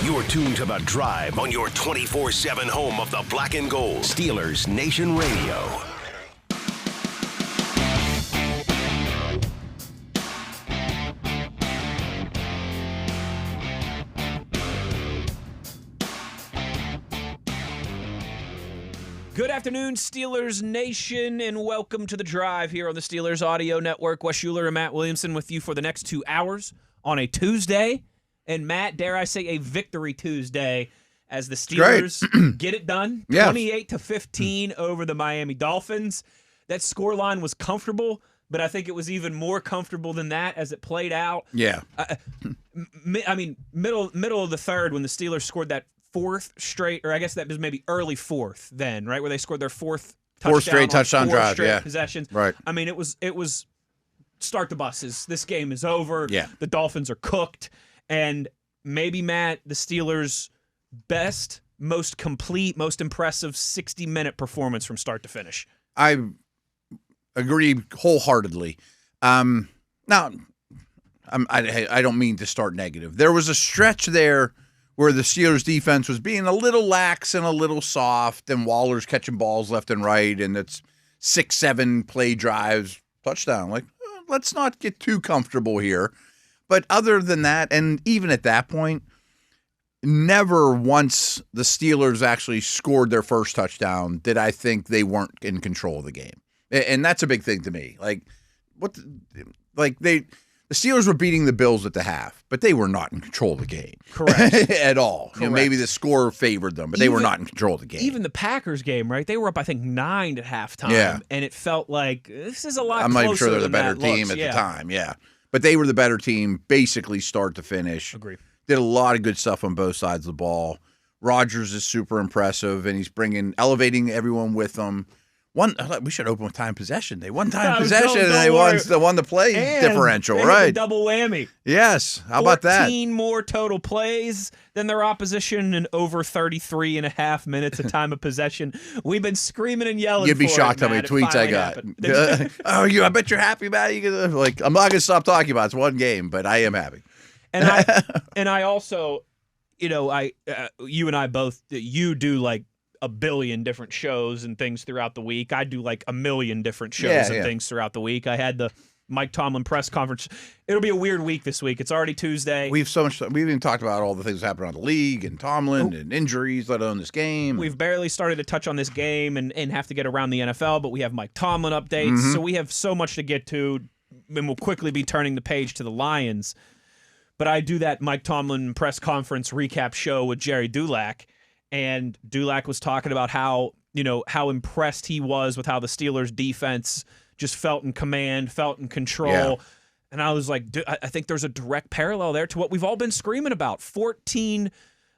You're tuned to The Drive on your 24/7 home of the black and gold. Steelers Nation Radio. Good afternoon, Steelers Nation, and welcome to The Drive here on the Steelers Audio Network. Wes Uhler and Matt Williamson with you for the next 2 hours on a Tuesday. And Matt, dare I say, a victory Tuesday as the Steelers get it done. 28-15 over the Miami Dolphins. That scoreline was comfortable, but I think it was even more comfortable than that as it played out. Yeah. I mean, middle of the third when the Steelers scored that fourth straight, or I guess that was maybe early fourth then, right, where they scored their fourth straight touchdown drive, yeah. Possessions. Right. I mean, it was start the buses. This game is over. Yeah. The Dolphins are cooked. And maybe, Matt, the Steelers' best, most complete, most impressive 60-minute performance from start to finish. I agree wholeheartedly. Now, I don't mean to start negative. There was a stretch there where the Steelers' defense was being a little lax and a little soft, and Waller's catching balls left and right, and it's 6-7 play drives, touchdown. Like, let's not get too comfortable here. But other than that, and even at that point, never once the Steelers actually scored their first touchdown did I think they weren't in control of the game. And that's a big thing to me. The Steelers were beating the Bills at the half, but they were not in control of the game. Correct. At all. Correct. You know, maybe the score favored them, but they were not in control of the game. Even the Packers game, right? They were up, I think, 9 at halftime. Yeah. And it felt like this is a lot I'm closer not even sure they're the than better that team looks. at the time, yeah. But they were the better team, basically start to finish. Agree. Did a lot of good stuff on both sides of the ball. Rodgers is super impressive, and he's elevating everyone with him. We should open with time possession. They won time possession, and they won the play differential, they right? hit the double whammy. Yes. How about that? 14 more total plays than their opposition in over 33 and a half minutes of time of possession. We've been screaming and yelling. You'd be for shocked it, how many Matt. tweets I got. I bet you're happy about it. I'm not going to stop talking about it. It's one game, but I am happy. And I also, you and I both, you do like a billion different shows and things throughout the week. I do like a million different shows and things throughout the week. I had the Mike Tomlin press conference. It'll be a weird week this week. It's already Tuesday. We've even talked about all the things that happened around the league and Tomlin and injuries, let alone this game. We've barely started to touch on this game and have to get around the NFL, but we have Mike Tomlin updates. Mm-hmm. So we have so much to get to, and we'll quickly be turning the page to the Lions. But I do that Mike Tomlin press conference recap show with Jerry Dulac. And Dulac was talking about how impressed he was with how the Steelers defense just felt in command, felt in control. Yeah. And I was like, I think there's a direct parallel there to what we've all been screaming about. 14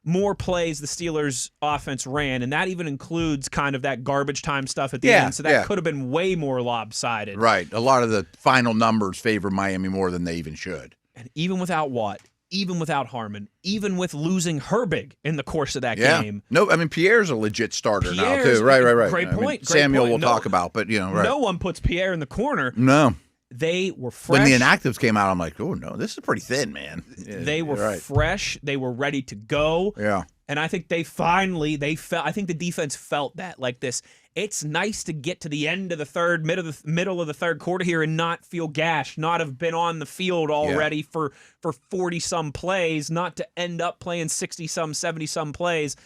more plays the Steelers offense ran, and that even includes kind of that garbage time stuff at the end. So that could have been way more lopsided. Right. A lot of the final numbers favor Miami more than they even should. And even without Watt, even without Harmon, even with losing Herbig in the course of that game. No, I mean, Pierre's a legit starter now, too. Right. Great point. Samuel we'll talk about, but, right. No one puts Pierre in the corner. No. They were fresh. When the inactives came out, I'm like, oh, no, this is pretty thin, man. They were fresh. They were ready to go. Yeah. And I think I think the defense felt that, like this. It's nice to get to the end of the third, middle of the third quarter here and not feel gashed, not have been on the field already for 40-some plays, not to end up playing 60-some, 70-some plays.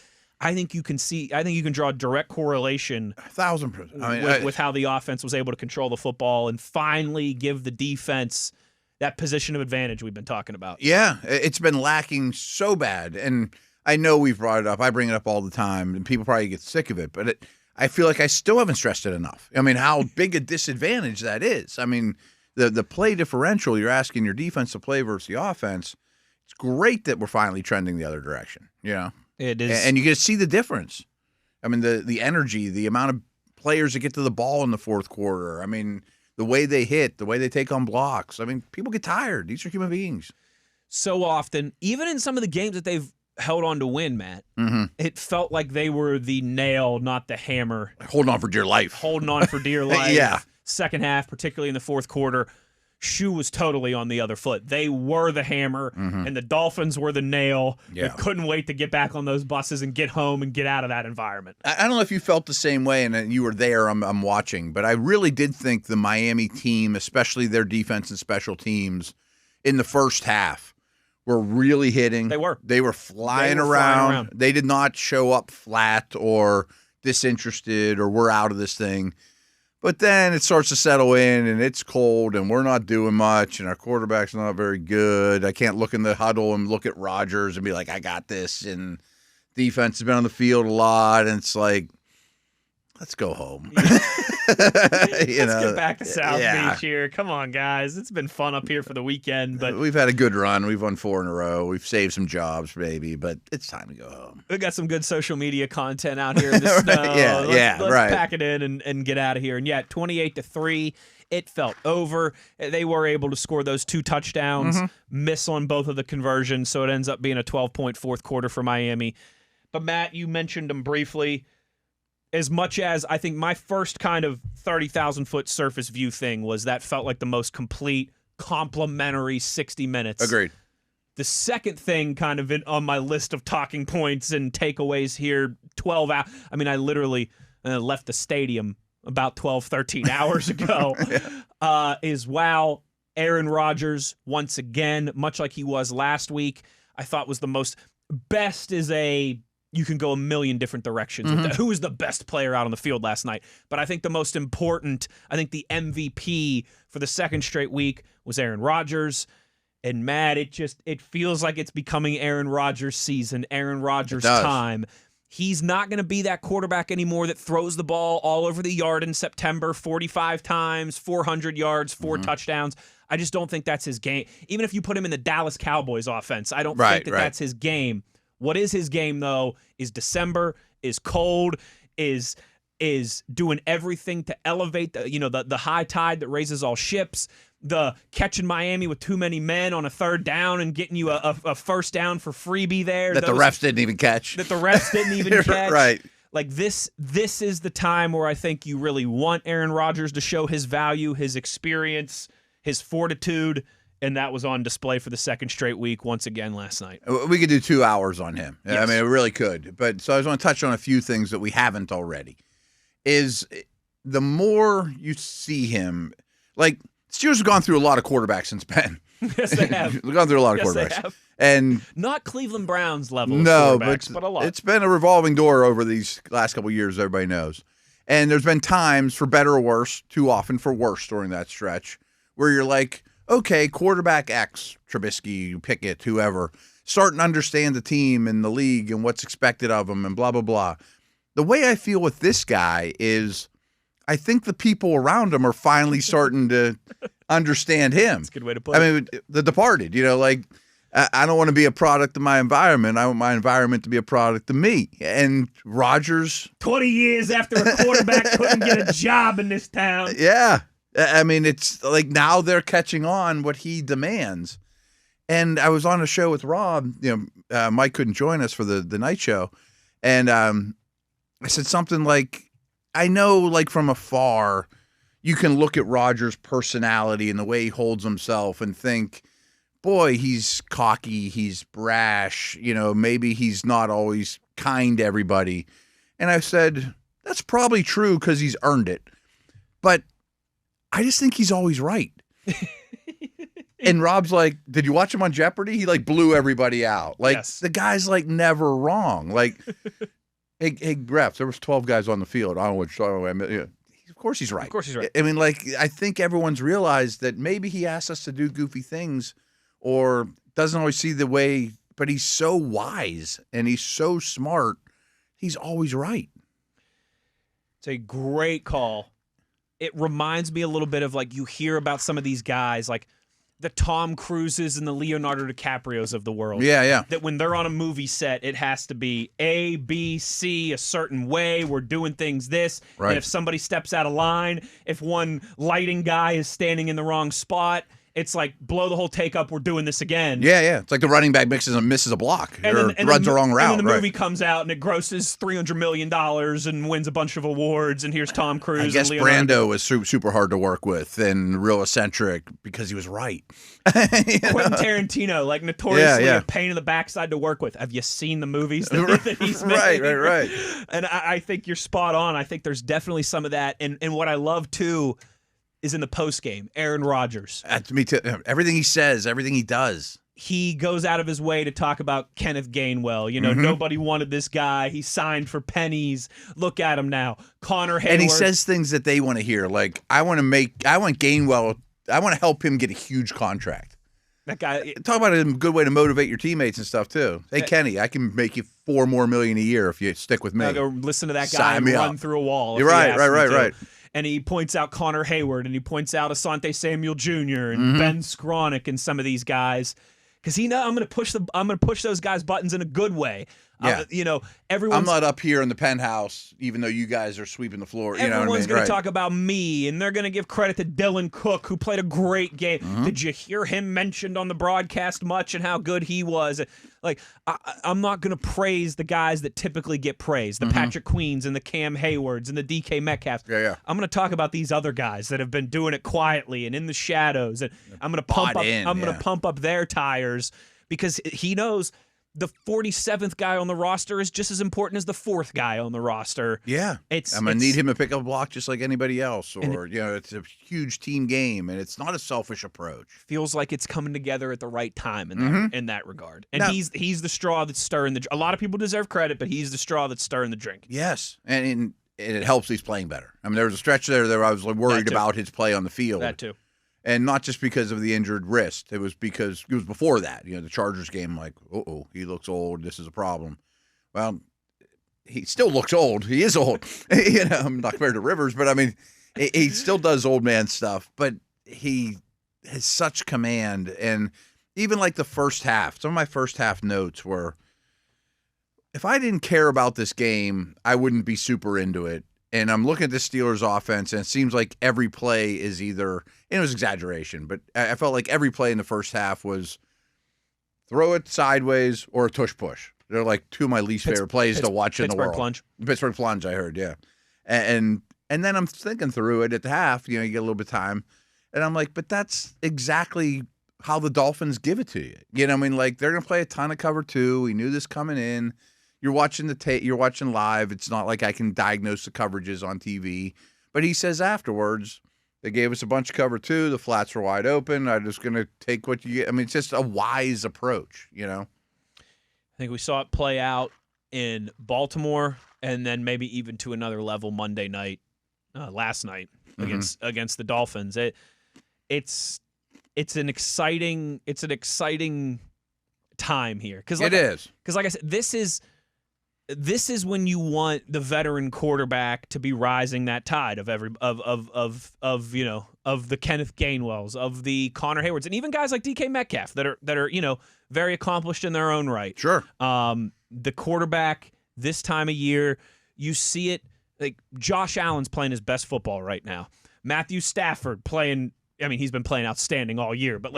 I think you can draw a direct correlation 1,000%. with how the offense was able to control the football and finally give the defense that position of advantage we've been talking about. Yeah, it's been lacking so bad. And I know we've brought it up. I bring it up all the time, and people probably get sick of it. But I feel like I still haven't stressed it enough. I mean, how big a disadvantage that is. I mean, the play differential you're asking your defense to play versus the offense, it's great that we're finally trending the other direction. It is. And you get to see the difference. I mean, the energy, the amount of players that get to the ball in the fourth quarter. I mean, the way they hit, the way they take on blocks. I mean, people get tired. These are human beings. So often, even in some of the games that they've held on to win, Matt, it felt like they were the nail, not the hammer. Holding on for dear life. Holding on for dear life. Yeah. Second half, particularly in the fourth quarter. shoe was totally on the other foot. They were the hammer, and the Dolphins were the nail. Yeah. They couldn't wait to get back on those buses and get home and get out of that environment. I don't know if you felt the same way, and you were there. I'm watching, but I really did think the Miami team, especially their defense and special teams, in the first half, were really hitting. They were. They were flying around. They did not show up flat or disinterested or we're out of this thing. But then it starts to settle in, and it's cold, and we're not doing much, and our quarterback's not very good. I can't look in the huddle and look at Rodgers and be like, I got this. And defense has been on the field a lot, and it's like, let's go home. Let's get back to South Beach here. Come on, guys. It's been fun up here for the weekend. But we've had a good run. We've won 4 in a row. We've saved some jobs, maybe, but it's time to go home. We got some good social media content out here in the snow. Let's pack it in and get out of here. And 28-3, it felt over. They were able to score those 2 touchdowns, miss on both of the conversions, so it ends up being a 12-point fourth quarter for Miami. But, Matt, you mentioned them briefly. As much as I think my first kind of 30,000-foot surface view thing was that felt like the most complete, complimentary 60 minutes. Agreed. The second thing kind of on my list of talking points and takeaways here, 12 hours. I mean, I literally left the stadium about 12, 13 hours ago, is Aaron Rodgers, once again, much like he was last week, I thought was the most best is you can go a million different directions with that. Who was the best player out on the field last night? But I think the most important, the MVP for the second straight week was Aaron Rodgers. And Matt, it feels like it's becoming Aaron Rodgers' season, Aaron Rodgers' time. He's not going to be that quarterback anymore that throws the ball all over the yard in September 45 times, 400 yards, 4 touchdowns. I just don't think that's his game. Even if you put him in the Dallas Cowboys offense, I don't think that's his game. What is his game, though, is December, is cold, is doing everything to elevate the high tide that raises all ships, the catching Miami with too many men on a third down and getting you a first down for freebie there. The refs didn't even catch. Catch. Right. Like this is the time where I think you really want Aaron Rodgers to show his value, his experience, his fortitude, and that was on display for the second straight week once again last night. We could do 2 hours on him. Yes. I mean, we really could. But so I just want to touch on a few things that we haven't already. Is the more you see him, like Steelers have gone through a lot of quarterbacks since Ben. Yes, they have. They've gone through a lot of quarterbacks. They have. And not Cleveland Browns level of quarterbacks, but a lot. It's been a revolving door over these last couple of years, everybody knows. And there's been times, for better or worse, too often for worse during that stretch, where you're like, okay, quarterback X, Trubisky, Pickett, whoever, starting to understand the team and the league and what's expected of them and blah, blah, blah. The way I feel with this guy is I think the people around him are finally starting to understand him. That's a good way to put it. I mean, The Departed, I don't want to be a product of my environment. I want my environment to be a product of me. And Rodgers. 20 years after a quarterback couldn't get a job in this town. Yeah. I mean, it's like now they're catching on what he demands. And I was on a show with Rob. Mike couldn't join us for the night show. And I said something like, I know, like from afar, you can look at Rodgers' personality and the way he holds himself and think, boy, he's cocky, he's brash, maybe he's not always kind to everybody. And I said, that's probably true because he's earned it. But I just think he's always right. And Rob's like, did you watch him on Jeopardy? He blew everybody out. The guy's never wrong. Hey, refs, there was 12 guys on the field. I don't know what you're talking about. Of course he's right. Of course he's right. I mean, I think everyone's realized that maybe he asks us to do goofy things or doesn't always see the way, but he's so wise and he's so smart. He's always right. It's a great call. It reminds me a little bit of you hear about some of these guys, like the Tom Cruises and the Leonardo DiCaprios of the world. Yeah. That when they're on a movie set, it has to be A, B, C, a certain way. We're doing things this. Right. And if somebody steps out of line, if one lighting guy is standing in the wrong spot, it's like blow the whole take up. We're doing this again. Yeah. It's like the running back misses a block or runs the wrong route. And then the movie comes out and it grosses $300 million and wins a bunch of awards. And here's Tom Cruise. I guess and Leonardo. Brando was super hard to work with and real eccentric because he was right. Quentin Tarantino, like notoriously a pain in the backside to work with. Have you seen the movies that he's made? Right. And I think you're spot on. I think there's definitely some of that. And what I love too is in the post game, Aaron Rodgers. Me too. Everything he says, everything he does. He goes out of his way to talk about Kenneth Gainwell. You know, nobody wanted this guy. He signed for pennies. Look at him now. Connor Hayward. And he says things that they want to hear. Like, I want Gainwell, I want to help him get a huge contract. That guy. Talk about a good way to motivate your teammates and stuff, too. Hey, Kenny, I can make you $4 more million a year if you stick with me. I'll go listen to that guy and run through a wall. You're right. And he points out Connor Hayward, and he points out Asante Samuel Jr. and Ben Skronik and some of these guys, because I'm going to push those guys' buttons in a good way. Yeah. I'm not up here in the penthouse, even though you guys are sweeping the floor. Everyone's going to talk about me, and they're going to give credit to Dylan Cook, who played a great game. Did you hear him mentioned on the broadcast much and how good he was? Like, I'm not going to praise the guys that typically get praised, the Patrick Queens and the Cam Haywards and the DK Metcalfs. Yeah. I'm going to talk about these other guys that have been doing it quietly and in the shadows, and I'm going to pump up their tires because he knows the 47th guy on the roster is just as important as the 4th guy on the roster. Yeah. I'm going to need him to pick up a block just like anybody else. Or, it's a huge team game, and it's not a selfish approach. Feels like it's coming together at the right time in that regard. And he's the straw that's stirring the drink. A lot of people deserve credit, but he's the straw that's stirring the drink. Yes. And it helps he's playing better. I mean, there was a stretch there I was worried about his play on the field. That too. And not just because of the injured wrist. It was because it was before that. The Chargers game, like, he looks old. This is a problem. Well, he still looks old. He is old. I'm not compared to Rivers, but I mean, he still does old man stuff. But he has such command. And even like the first half, some of my first half notes were, if I didn't care about this game, I wouldn't be super into it. And I'm looking at the Steelers offense, and it seems like every play is either, and it was exaggeration, but I felt like every play in the first half was throw it sideways or a tush push. They're like two of my least favorite plays to watch in the world. Pittsburgh plunge, I heard, yeah. And then I'm thinking through it at the half, you get a little bit of time, and I'm like, but that's exactly how the Dolphins give it to you. They're going to play a ton of cover 2. We knew this coming in. You're watching the tape. You're watching live. It's not like I can diagnose the coverages on TV. But he says afterwards, they gave us a bunch of cover 2. The flats were wide open. I'm just going to take what you get. I mean, it's just a wise approach, I think we saw it play out in Baltimore, and then maybe even to another level Monday night, last night against the Dolphins. It's an exciting time here because it is. Because like I said, this is when you want the veteran quarterback to be rising that tide of the Kenneth Gainwells, of the Connor Haywards, and even guys like DK Metcalf that are very accomplished in their own right. Sure. The quarterback this time of year, you see it like Josh Allen's playing his best football right now. Matthew Stafford playing. I mean, he's been playing outstanding all year, but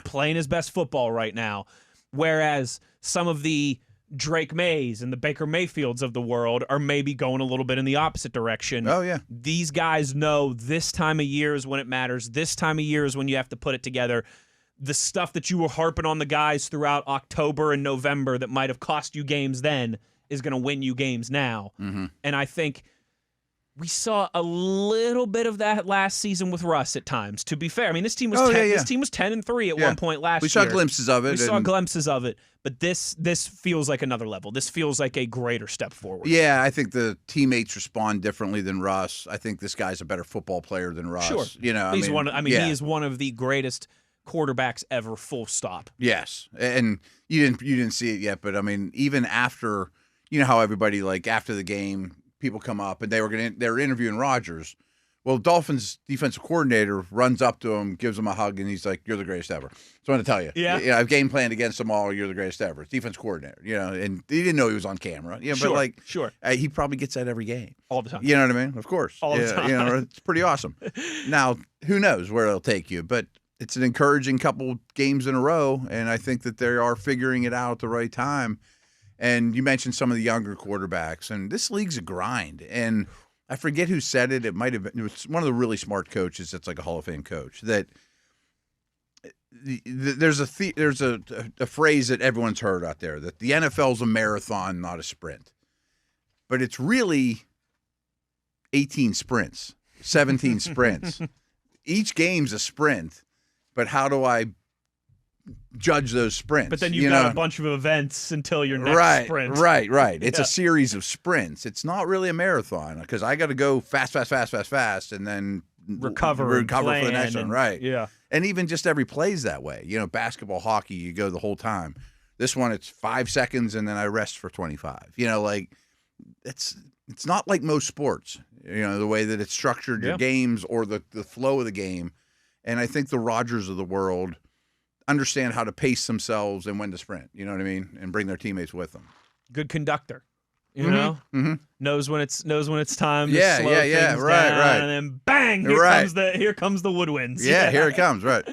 playing his best football right now. Whereas some of the Drake Mays and the Baker Mayfields of the world are maybe going a little bit in the opposite direction. Oh, yeah. These guys know this time of year is when it matters. This time of year is when you have to put it together. The stuff that you were harping on the guys throughout October and November that might have cost you games then is going to win you games now. Mm-hmm. And I think we saw a little bit of that last season with Russ at times, to be fair. I mean, this team was 10-3 at one point last year. We saw glimpses of it. But this feels like another level. This feels like a greater step forward. Yeah, I think the teammates respond differently than Russ. I think this guy's a better football player than Russ. Sure. He is one of the greatest quarterbacks ever, full stop. Yes. And you didn't see it yet, but I mean, even after, how everybody, like after the game, people come up and they were interviewing Rodgers. Well, Dolphins defensive coordinator runs up to him, gives him a hug, and he's like, "You're the greatest ever." So I want to tell you, I've game planned against them all. You're the greatest ever. It's defense coordinator, and he didn't know he was on camera, but he probably gets that every game, all the time. You know what I mean? Of course, all the time. It's pretty awesome. Now, who knows where it'll take you? But it's an encouraging couple games in a row, and I think that they are figuring it out at the right time. And you mentioned some of the younger quarterbacks, and this league's a grind. And I forget who said it. It might have been it was one of the really smart coaches that's like a Hall of Fame coach, that there's a phrase that everyone's heard out there, that the NFL's a marathon, not a sprint. But it's really 18 sprints, 17 sprints. Each game's a sprint, but how do I judge those sprints? But then you've got a bunch of events until your next sprint. Right. It's a series of sprints. It's not really a marathon because I got to go fast, and then recover for the next one. Right. Yeah. And even just every play's that way. Basketball, hockey, you go the whole time. This one, it's 5 seconds and then I rest for 25. It's not like most sports. The way that it's structured, your games or the flow of the game. And I think the Rodgers of the world understand how to pace themselves and when to sprint, you know what I mean, and bring their teammates with them. Good conductor, knows when it's time to slow things down, right. and then bang, here comes the woodwinds. Yeah, here it comes, right.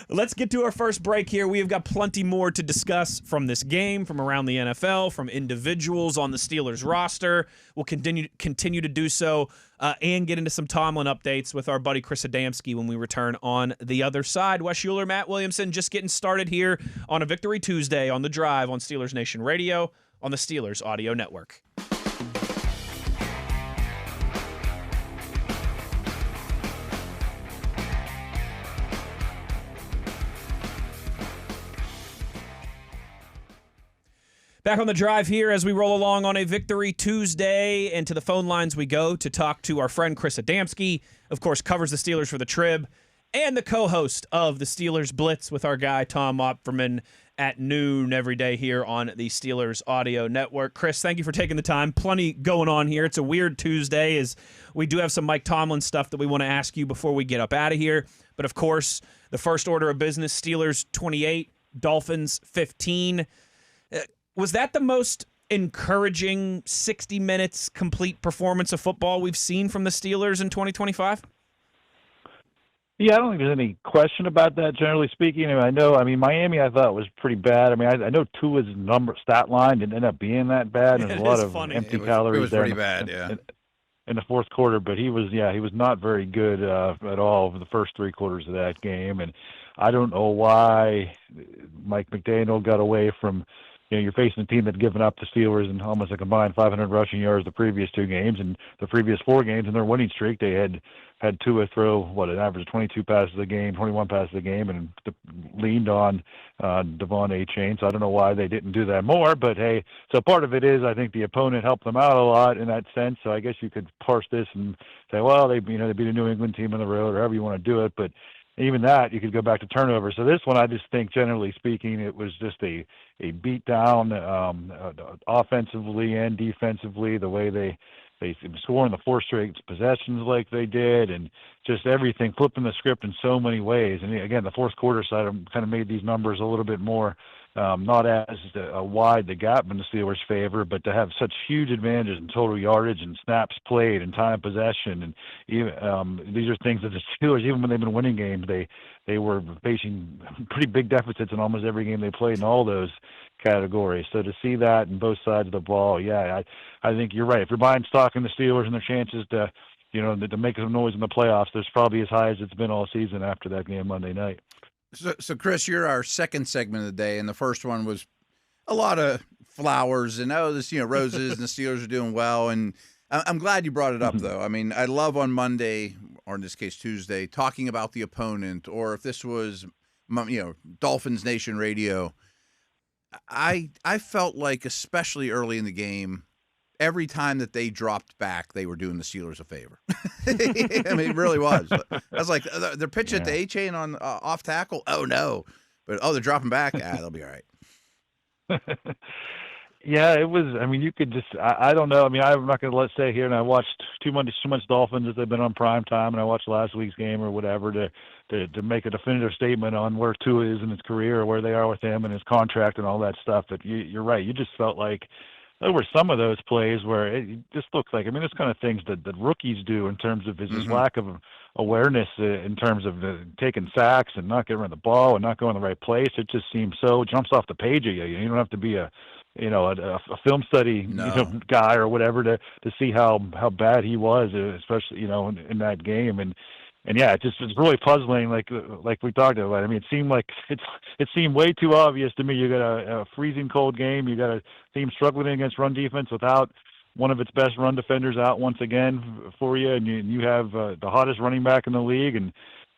Let's get to our first break here. We have got plenty more to discuss from this game, from around the NFL, from individuals on the Steelers roster. We'll continue to do so and get into some Tomlin updates with our buddy Chris Adamski when we return on the other side. Wes Uhler, Matt Williamson, just getting started here on a Victory Tuesday on The Drive on Steelers Nation Radio on the Steelers Audio Network. Back on the drive here as we roll along on a Victory Tuesday, and to the phone lines we go to talk to our friend Chris Adamski, of course, covers the Steelers for the Trib, and the co-host of the Steelers Blitz with our guy Tom Opferman at noon every day here on the Steelers Audio Network. Chris, thank you for taking the time. Plenty going on here. It's a weird Tuesday as we do have some Mike Tomlin stuff that we want to ask you before we get up out of here. But, of course, the first order of business, Steelers 28, Dolphins 15. Was that the most encouraging 60 minutes complete performance of football we've seen from the Steelers in 2025? Yeah, I don't think there's any question about that, generally speaking. Miami I thought was pretty bad. I know Tua's stat line didn't end up being that bad. There's a lot of empty calories it was there. Pretty bad, yeah. In the fourth quarter, but he was not very good at all for the first three quarters of that game. And I don't know why Mike McDaniel got away from, you're facing a team that had given up the Steelers in almost a combined 500 rushing yards the previous two games, and the previous four games in their winning streak, they had Tua throw, an average of 22 passes a game, 21 passes a game, and leaned on Devon A-Chain. So I don't know why they didn't do that more, but hey, so part of it is I think the opponent helped them out a lot in that sense. So I guess you could parse this and say, well, they beat a New England team on the road, or however you want to do it, but even that, you could go back to turnover. So this one, I just think, generally speaking, it was just a beat down offensively and defensively, the way they scoring the four straight possessions like they did, and just everything, flipping the script in so many ways. And again, the fourth quarter side kind of made these numbers a little bit more, not as wide the gap in the Steelers' favor, but to have such huge advantages in total yardage and snaps played and time possession. And even, these are things that the Steelers, even when they've been winning games, they were facing pretty big deficits in almost every game they played in all those categories. So to see that in both sides of the ball, I think you're right. If you're buying stock in the Steelers and their chances to make some noise in the playoffs, there's probably as high as it's been all season after that game Monday night. So Chris, you're our second segment of the day, and the first one was a lot of flowers and roses, and the Steelers are doing well. And I'm glad you brought it up, though. I love on Monday, or in this case Tuesday, talking about the opponent, or if this was Dolphins Nation Radio. I felt like, especially early in the game, every time that they dropped back, they were doing the Steelers a favor. It really was. I was like, they're pitching at the A-Chain on off tackle. Oh, no. But, they're dropping back. They'll be all right. Yeah, it was. You could just. I don't know. I'm not going to say here. And I watched too much Dolphins as they've been on prime time, and I watched last week's game or whatever to make a definitive statement on where Tua is in his career or where they are with him and his contract and all that stuff. But you're right. You just felt like there were some of those plays where it just looks like, I mean, it's kind of things that rookies do in terms of his lack of awareness in terms of taking sacks and not getting rid of the ball and not going the right place. It just seems so jumps off the page at you. You don't have to be a film study guy or whatever to see how bad he was, especially in that game. And yeah, it's really puzzling, like we talked about. I mean, it seemed way too obvious to me. You got a freezing cold game. You got a team struggling against run defense without one of its best run defenders out once again for you, and you have the hottest running back in the league, and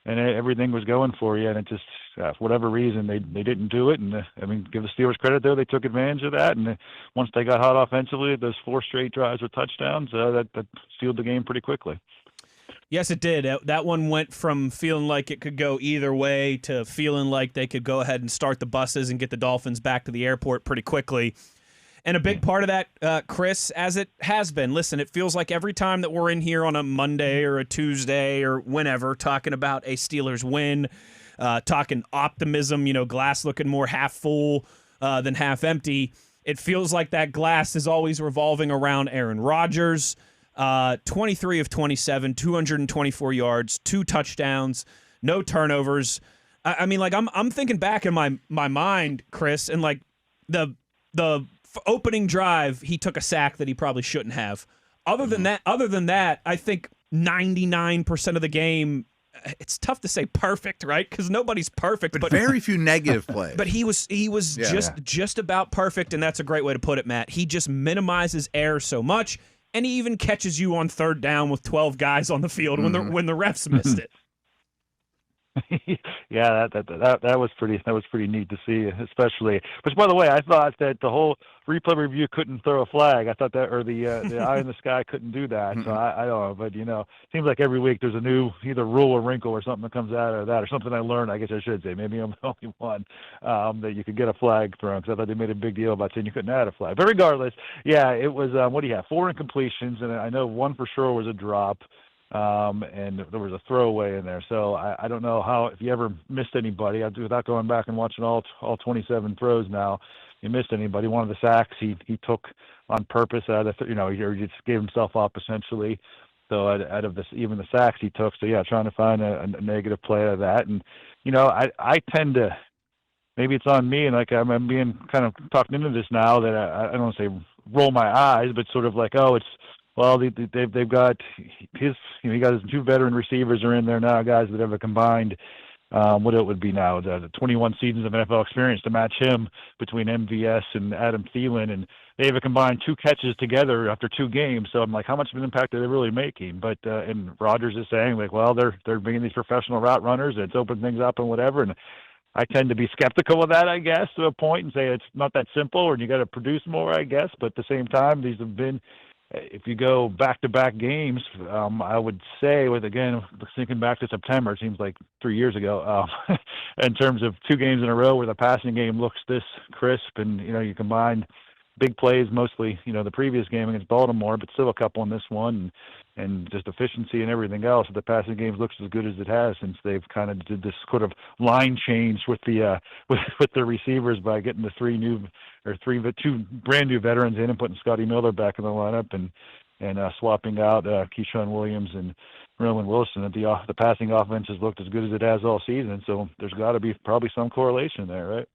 everything was going for you, and it just for whatever reason they didn't do it. And I mean, give the Steelers credit though, they took advantage of that, and once they got hot offensively, those 4 straight drives with touchdowns, that sealed the game pretty quickly. Yes, it did. That one went from feeling like it could go either way to feeling like they could go ahead and start the buses and get the Dolphins back to the airport pretty quickly. And a big part of that, Chris, as it has been, listen, it feels like every time that we're in here on a Monday or a Tuesday or whenever talking about a Steelers win, talking optimism, glass looking more half full than half empty, it feels like that glass is always revolving around Aaron Rodgers. 23 of 27, 224 yards, 2 touchdowns, no turnovers. I mean, like I'm thinking back in my mind, Chris, and like the opening drive, he took a sack that he probably shouldn't have. Other than that, I think 99% of the game. It's tough to say perfect, right? Because nobody's perfect, but very few negative plays. But he was just about perfect, and that's a great way to put it, Matt. He just minimizes error so much. And he even catches you on 3rd down with 12 guys on the field when the refs missed it. Yeah, that was pretty neat to see, especially. Which, by the way, I thought that the whole replay review couldn't throw a flag. I thought that, or the eye in the sky couldn't do that. So I don't know, but it seems like every week there's a new either rule or wrinkle or something that comes out of that, or something I learned. I guess I should say. Maybe I'm the only one that you could get a flag thrown, because I thought they made a big deal about saying you couldn't add a flag. But regardless, yeah, it was. What do you have? 4 incompletions, and I know one for sure was a drop. And there was a throwaway in there. So I don't know if you ever missed anybody, without going back and watching all 27 throws now, you missed anybody. One of the sacks he took on purpose he just gave himself up essentially. So out of even the sacks he took. So yeah, trying to find a negative play out of that. And, I tend to, maybe it's on me, and like I'm being kind of talked into this now, that I don't want to say roll my eyes, but sort of like, they've got his, he got his 2 veteran receivers are in there now, guys that have a combined, what it would be now, the 21 seasons of NFL experience to match him between MVS and Adam Thielen, and they have a combined 2 catches together after 2 games. So I'm like, how much of an impact are they really making? But and Rodgers is saying like, well, they're bringing these professional route runners, and it's opened things up and whatever. And I tend to be skeptical of that, I guess, to a point, and say it's not that simple, and you got to produce more, I guess. But at the same time, these have been, if you go back-to-back games, I would say, thinking back to September, it seems like 3 years ago, in terms of 2 games in a row where the passing game looks this crisp, and you combine big plays, mostly the previous game against Baltimore, but still a couple in this one, and just efficiency and everything else. The passing game looks as good as it has since they've kind of did this sort of line change with the with the receivers by getting the 2 brand new veterans in and putting Scotty Miller back in the lineup, and swapping out Keyshawn Williams and Roman Wilson. The passing offense has looked as good as it has all season. So there's got to be probably some correlation there, right?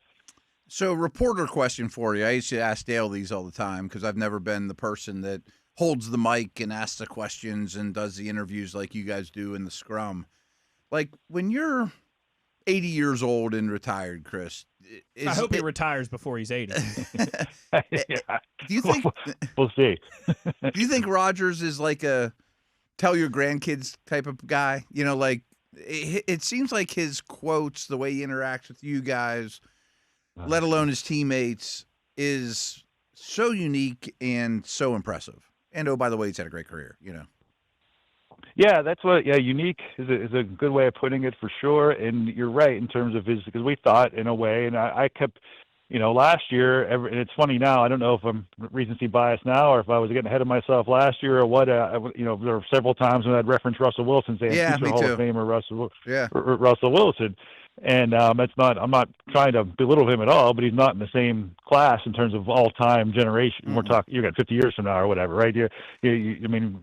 So, reporter question for you. I used to ask Dale these all the time because I've never been the person that holds the mic and asks the questions and does the interviews like you guys do in the scrum. Like, when you're 80 years old and retired, Chris. I hope he retires before he's 80. Yeah. Do you think we'll see? Do you think Rodgers is like a tell your grandkids type of guy? Like it seems like his quotes, the way he interacts with you guys, let alone his teammates, is so unique and so impressive. And oh, by the way, he's had a great career, Yeah, that's what. Yeah, unique is a good way of putting it for sure. And you're right in terms of because we thought in a way, and I kept, last year. And it's funny now. I don't know if I'm recency biased now, or if I was getting ahead of myself last year, or what. There were several times when I'd reference Russell Wilson saying, "Yeah, me Hall too." of Famer Russell Wilson. And that's not. I'm not trying to belittle him at all, but he's not in the same class in terms of all-time generation. Mm-hmm. We're talking. You got 50 years from now or whatever, right? I mean,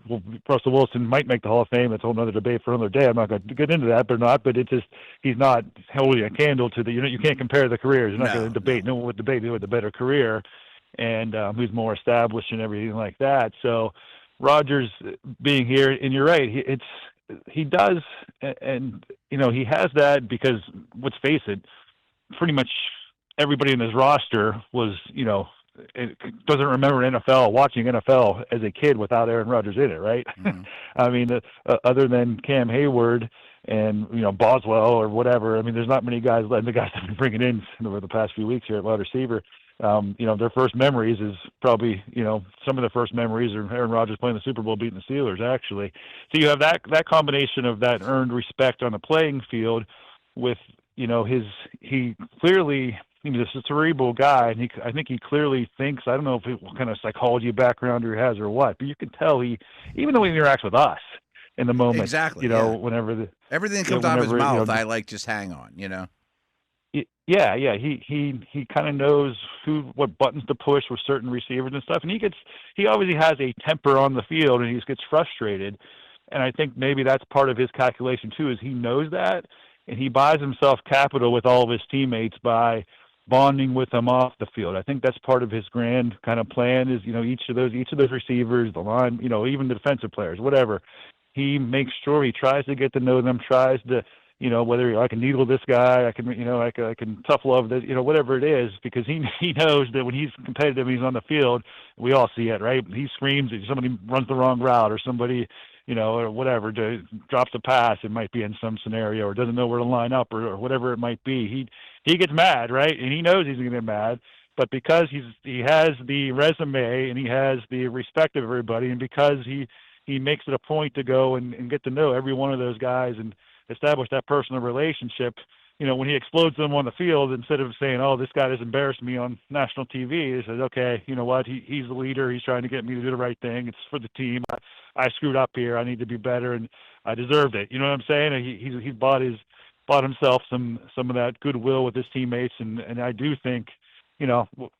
Russell Wilson might make the Hall of Fame. That's a whole other debate for another day. I'm not going to get into that, but not. But it's just he's not holding a candle to the. You can't compare the careers. You're not going to debate. No one would debate who had the better career, and who's more established and everything like that. So Rodgers being here, and you're right. He does, and he has that because, let's face it, pretty much everybody in his roster was, doesn't remember watching NFL as a kid without Aaron Rodgers in it, right? Mm-hmm. I mean, other than Cam Hayward and Boswell or whatever, I mean, there's not many guys. The guys have been bringing in over the past few weeks here at wide receiver. Their first memories is probably, some of the first memories are Aaron Rodgers playing the Super Bowl, beating the Steelers, actually. So you have that combination of that earned respect on the playing field with, he clearly, he's a cerebral guy, and I think he clearly thinks, I don't know what kind of psychology background he has or what, but you can tell even though he interacts with us in the moment, exactly, whenever everything comes out of his mouth, I just hang on, Yeah. He kind of knows what buttons to push with certain receivers and stuff, and he obviously has a temper on the field, and he just gets frustrated. And I think maybe that's part of his calculation too, is he knows that, and he buys himself capital with all of his teammates by bonding with them off the field. I think that's part of his grand kind of plan. Is each of those receivers, the line, even the defensive players, whatever. He makes sure he tries to get to know them, tries to. Whether I can needle this guy, I can tough love this, whatever it is, because he knows that when he's competitive, he's on the field. We all see it, right? He screams if somebody runs the wrong route, or somebody, or whatever, drops a pass. It might be in some scenario, or doesn't know where to line up, or whatever it might be. He gets mad, right? And he knows he's going to get mad, but because he has the resume and he has the respect of everybody, and because he makes it a point to go and get to know every one of those guys and establish that personal relationship, when he explodes them on the field, instead of saying, oh, this guy has embarrassed me on national TV, he says, okay, you know what, he's the leader, he's trying to get me to do the right thing, it's for the team, I screwed up here, I need to be better, and I deserved it. You know what I'm saying? He's bought himself some of that goodwill with his teammates, and I do think,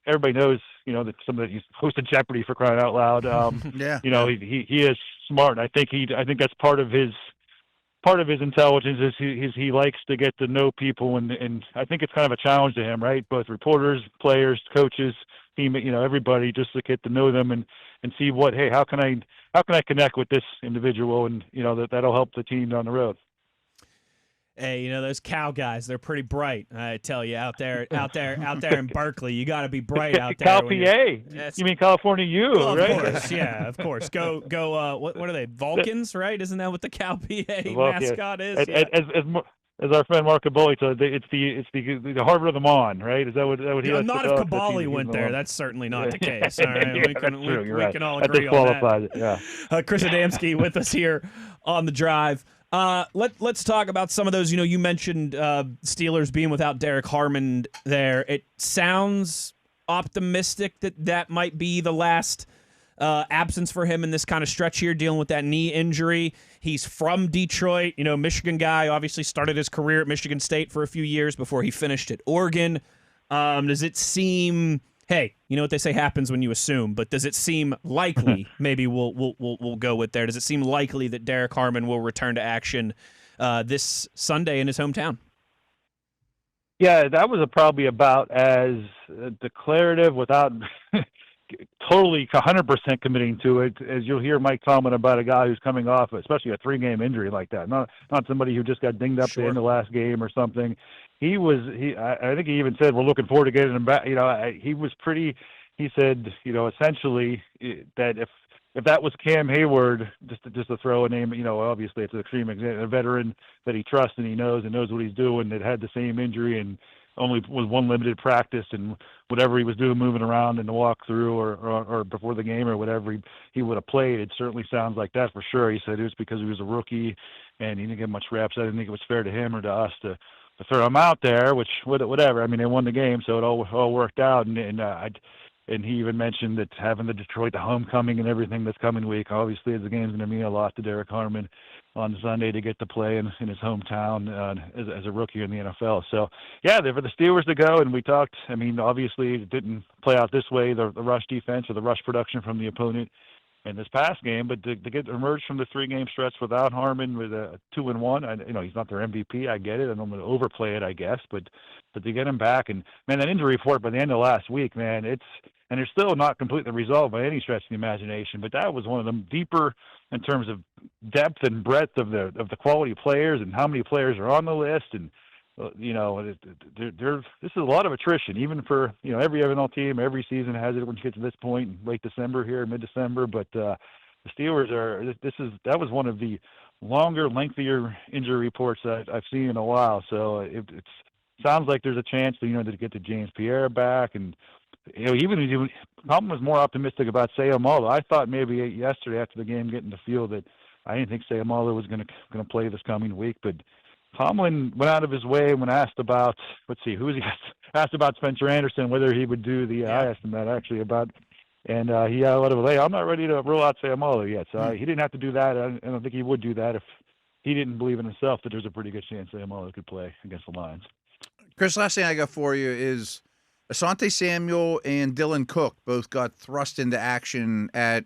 everybody knows, that some of that he's hosted Jeopardy, for crying out loud. He is smart. I think that's part of his intelligence is he likes to get to know people, and I think it's kind of a challenge to him, right? Both reporters, players, coaches, team, everybody, just to get to know them and see how can I connect with this individual, and that'll help the team down the road. Hey, those Cal guys, they're pretty bright. I tell you, out there in Berkeley, you got to be bright out there. Cal PA. You mean California U, well, right? Of course, yeah, of course. Go. What are they? Vulcans, right? Isn't that what the Cal PA mascot is? As our friend Mark Caboli said, it's the Harvard of the Mon, right? Is that what he? Not if Caboli went there. That's certainly not the case. All right, we can all agree on that. Yeah. Chris Adamski with us here on the drive. Let's talk about some of those. You mentioned Steelers being without Derek Harmon there. It sounds optimistic that might be the last absence for him in this kind of stretch here, dealing with that knee injury. He's from Detroit, Michigan guy, obviously started his career at Michigan State for a few years before he finished at Oregon. Does it seem, hey, you know what they say happens when you assume, but does it seem likely, maybe we'll go with there, does it seem likely that Derek Harmon will return to action this Sunday in his hometown? Yeah, that was probably about as declarative without totally 100% committing to it as you'll hear Mike Tomlin about a guy who's coming off, especially a 3-game injury like that. Not somebody who just got dinged up at the end of the last game or something. I think he even said, we're looking forward to getting him back. He was pretty, he said, essentially that if that was Cam Hayward, just to throw a name, obviously it's an extreme example, a veteran that he trusts and he knows what he's doing, that had the same injury and only was one limited practice, and whatever he was doing, moving around in the walkthrough or before the game or whatever, he would have played. It certainly sounds like that for sure. He said it was because he was a rookie and he didn't get much reps. I didn't think it was fair to him or to us to throw him out there, which whatever. I mean, they won the game, so it all worked out. And And he even mentioned that having the homecoming and everything this coming week, obviously the game's going to mean a lot to Derek Harmon on Sunday to get to play in his hometown as a rookie in the NFL. So, yeah, they're for the Steelers to go. And we talked, I mean, obviously it didn't play out this way, the rush defense or the rush production from the opponent in this past game, but to get emerged from the 3-game stretch without Harmon with a 2-1, he's not their MVP. I get it. I don't want to overplay it, I guess, but to get him back, and man, that injury report by the end of last week, man, and they're still not completely resolved by any stretch of the imagination, but that was one of them deeper in terms of depth and breadth of the quality players and how many players are on the list, and this is a lot of attrition, even for every NFL team. Every season has it when you get to this point in late December here, mid-December. But the Steelers that was one of the longer, lengthier injury reports that I've seen in a while. So it sounds like there's a chance to get to James Pierre back, and even Tomlin was more optimistic about Sayamala. I thought maybe yesterday after the game getting the feel that I didn't think Sayamala was going to play this coming week, but Tomlin went out of his way when asked about, asked about Spencer Anderson, whether he would do the, I asked him that actually about, and he had a lot of a lay. I'm not ready to rule out Sayamala yet, so he didn't have to do that. I don't think he would do that if he didn't believe in himself that there's a pretty good chance Sayamala could play against the Lions. Chris, last thing I got for you is Asante Samuel and Dylan Cook both got thrust into action at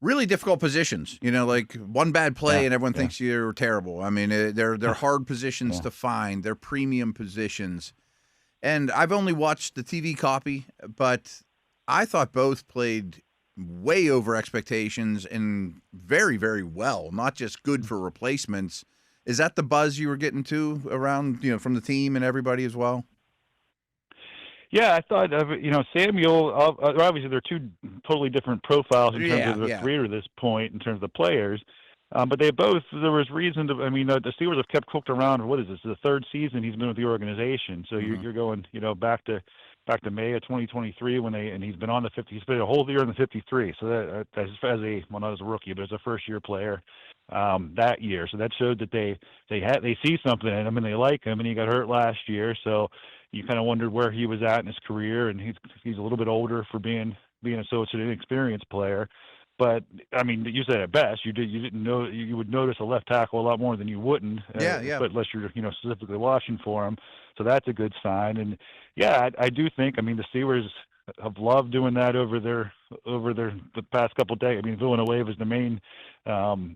really difficult positions, like one bad play and everyone thinks you're terrible. I mean, they're hard positions to find. They're premium positions. And I've only watched the TV copy, but I thought both played way over expectations and very, very well, not just good for replacements. Is that the buzz you were getting to around, from the team and everybody as well? Yeah, I thought, Samuel, obviously they're two totally different profiles in terms of their career to this point, in terms of the players. But there was reason to, the Steelers have kept Cook around, what is this, the third season he's been with the organization. So you're going, back to May of 2023 and he's been on he's been a whole year in the 53. So that's not as a rookie, but as a first-year player that year. So that showed that they see something in him and they like him, and he got hurt last year. So you kind of wondered where he was at in his career, and he's a little bit older for being such an inexperienced player. But you said it best. You didn't know you would notice a left tackle a lot more than you wouldn't. But unless you're specifically watching for him, so that's a good sign. And I do think the Steelers have loved doing that over the past couple of days. Villanueva is the main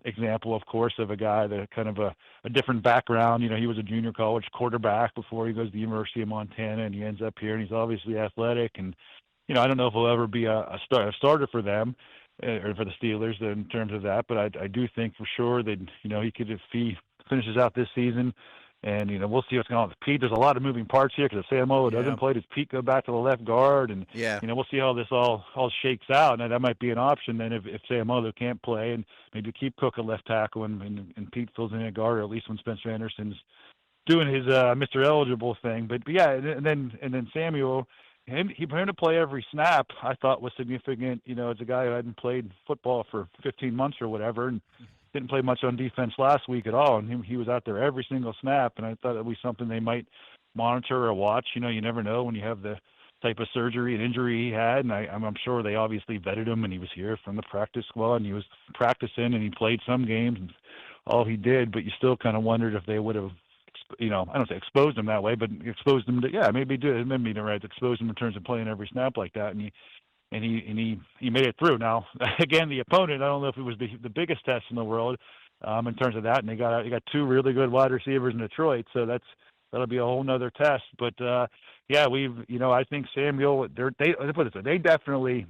example, of course, of a guy that kind of a different background. He was a junior college quarterback before he goes to the University of Montana, and he ends up here, and he's obviously athletic. And I don't know if he'll ever be a starter for them or for the Steelers in terms of that, but I do think for sure that he could, if he finishes out this season. And, we'll see what's going on with Pete. There's a lot of moving parts here because if Samuel doesn't play, does Pete go back to the left guard? And, we'll see how this all shakes out. And that might be an option then if Samuel can't play, and maybe keep Cook at left tackle and Pete fills in at guard, or at least when Spencer Anderson's doing his Mr. Eligible thing. But and then Samuel, him to play every snap, I thought was significant. As a guy who hadn't played football for 15 months or whatever, and didn't play much on defense last week at all, and he was out there every single snap, and I thought it would be something they might monitor or watch. You never know when you have the type of surgery and injury he had, and I'm sure they obviously vetted him, and he was here from the practice squad, and he was practicing, and he played some games, and all he did, but you still kind of wondered if they would have, I don't say exposed him that way, but exposed him to, maybe exposed him in terms of playing every snap like that, and he made it through. Now, again, the opponent, I don't know if it was the biggest test in the world in terms of that, and they got two really good wide receivers in Detroit, so that'll be a whole nother test. But I think Samuel, they definitely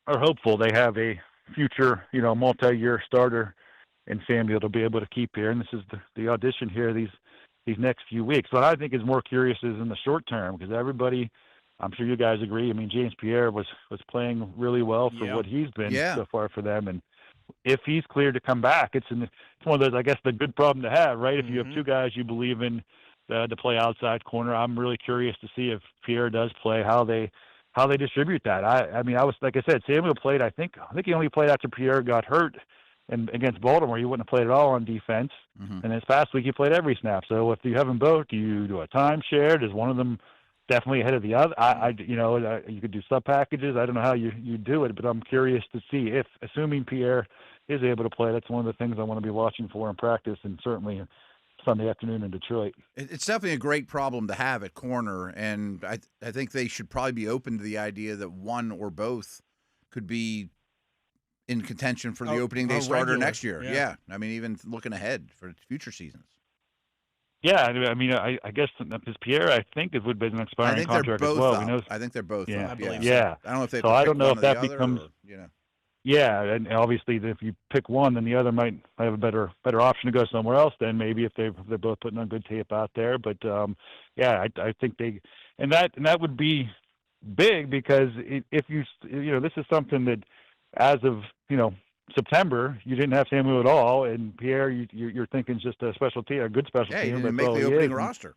are hopeful they have a future, multi-year starter in Samuel to be able to keep here, and this is the audition here these next few weeks. What I think is more curious is in the short term, because everybody, I'm sure you guys agree. James Pierre was playing really well for what he's been so far for them, and if he's cleared to come back, it's one of those, I guess, the good problem to have, right? If you have two guys you believe in to play outside corner, I'm really curious to see if Pierre does play, how they distribute that. I was, like I said, Samuel played. I think he only played after Pierre got hurt, and against Baltimore, he wouldn't have played at all on defense. And this past week, he played every snap. So if you have them both, do you do a timeshare? Does one of them definitely ahead of the other. You could do sub packages. I don't know how you do it, but I'm curious to see if, assuming Pierre is able to play, that's one of the things I want to be watching for in practice, and certainly Sunday afternoon in Detroit. It's definitely a great problem to have at corner, and I think they should probably be open to the idea that one or both could be in contention for the opening day starter next year. Yeah. I mean, even looking ahead for future seasons. Yeah, I mean, I guess because Pierre, I think it would be an expiring contract as well. I think they're both up. I believe so. I don't know if they. So I don't know if that becomes. Or. Yeah, and obviously if you pick one, then the other might have a better option to go somewhere else. Then maybe if they're both putting on good tape out there. But I think that would be big, because if this is something that as of September, you didn't have Samuel at all, and Pierre, you're thinking just a special team, a good special team. Yeah, you didn't make the opening roster.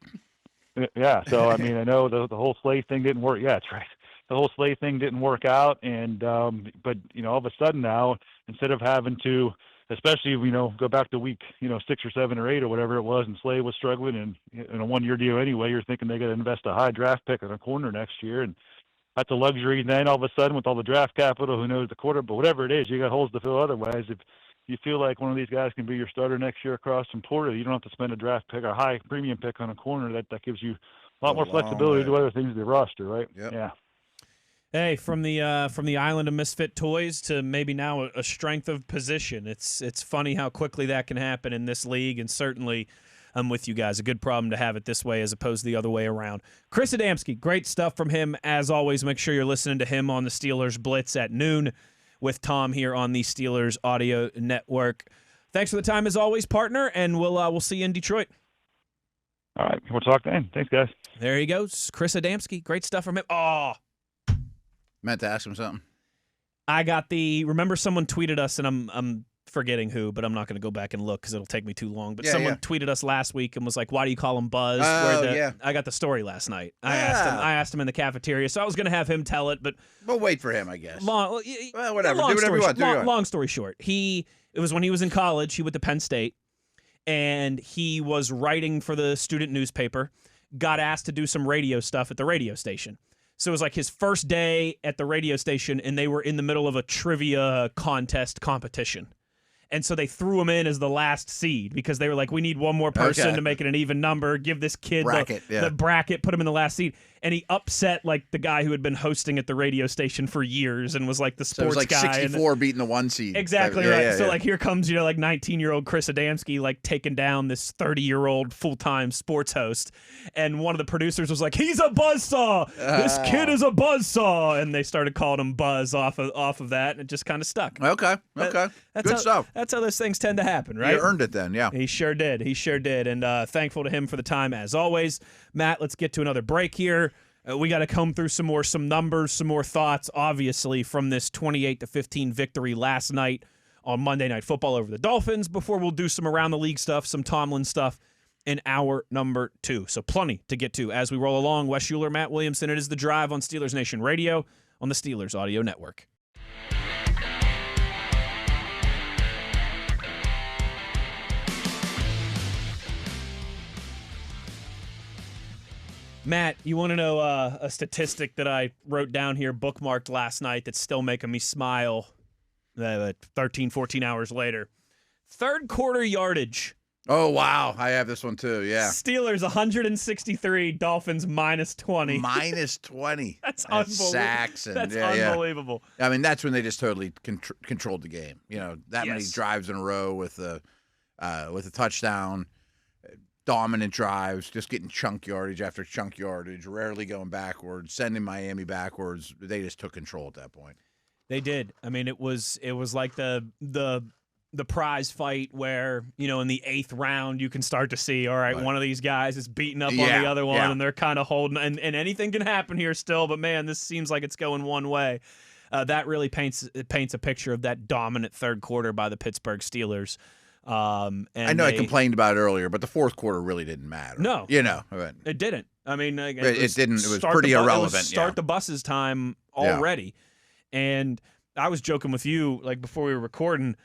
Yeah, so I mean, I know the whole Slay thing didn't work. Yeah, that's right. The whole Slay thing didn't work out, and but all of a sudden now, instead of having to, especially go back to week 6 or 7 or 8 or whatever it was, and Slay was struggling, and in a 1-year deal anyway, you're thinking they got to invest a high draft pick on a corner next year, and that's a luxury. Then all of a sudden, with all the draft capital, who knows the quarter, but whatever it is, you got holes to fill otherwise. If you feel like one of these guys can be your starter next year across from Porter, you don't have to spend a draft pick or a high premium pick on a corner. That gives you a lot more flexibility to do other things to the roster, right? Yep. Yeah. Hey, from the island of misfit toys to maybe now a strength of position. It's funny how quickly that can happen in this league, and certainly I'm with you guys. A good problem to have it this way as opposed to the other way around. Chris Adamski, great stuff from him as always. Make sure you're listening to him on the Steelers Blitz at noon with Tom here on the Steelers Audio Network. Thanks for the time as always, partner, and we'll see you in Detroit. All right, we'll talk then. Thanks, guys. There he goes, Chris Adamski. Great stuff from him. Oh, meant to ask him something. I got remember someone tweeted us, and I'm forgetting who, but I'm not going to go back and look because it'll take me too long. But someone tweeted us last week and was like, "Why do you call him Buzz?" I got the story last night. I asked him in the cafeteria, so I was going to have him tell it, but we'll wait for him, I guess. Whatever. Do whatever you want. Long story short, it was when he was in college. He went to Penn State, and he was writing for the student newspaper. Got asked to do some radio stuff at the radio station. So it was like his first day at the radio station, and they were in the middle of a trivia competition. And so they threw him in as the last seed because they were like, we need one more person to make it an even number. Give this kid the bracket, put him in the last seed. And he upset like the guy who had been hosting at the radio station for years and was like the sports guy. So it was like 64 beating the 1 seed. Exactly right. So like here comes, like 19-year-old Chris Adamski like taking down this 30-year-old full-time sports host. And one of the producers was like, he's a buzzsaw. This kid is a buzzsaw. And they started calling him Buzz off of that, and it just kind of stuck. Okay. Good stuff. That's how those things tend to happen, right? You earned it then, yeah. He sure did. And thankful to him for the time as always. Matt, let's get to another break here. We got to comb through some numbers, some more thoughts, obviously, from this 28-15 victory last night on Monday Night Football over the Dolphins, before we'll do some around the league stuff, some Tomlin stuff in hour number 2. So plenty to get to as we roll along. Wes Uhler, Matt Williamson. It is The Drive on Steelers Nation Radio on the Steelers Audio Network. Matt, you want to know a statistic that I wrote down here, bookmarked last night, that's still making me smile 13, 14 hours later? Third quarter yardage. Oh, wow. I have this one too, yeah. Steelers 163, Dolphins -20. -20. That's unbelievable. Sacks. And, that's unbelievable. I mean, that's when they just totally controlled the game. Many drives in a row with a touchdown. Dominant drives, just getting chunk yardage after chunk yardage, rarely going backwards, sending Miami backwards. They just took control at that point. They did. I mean, it was like the prize fight where, in the 8th round you can start to see, all right, one of these guys is beating up on the other one, and they're kind of holding, and anything can happen here still, but man, this seems like it's going one way. That really paints a picture of that dominant third quarter by the Pittsburgh Steelers. And I know I complained about it earlier, but the fourth quarter really didn't matter. No, it didn't. I mean, it didn't. It was pretty irrelevant. It was start the buses time already, and I was joking with you like before we were recording.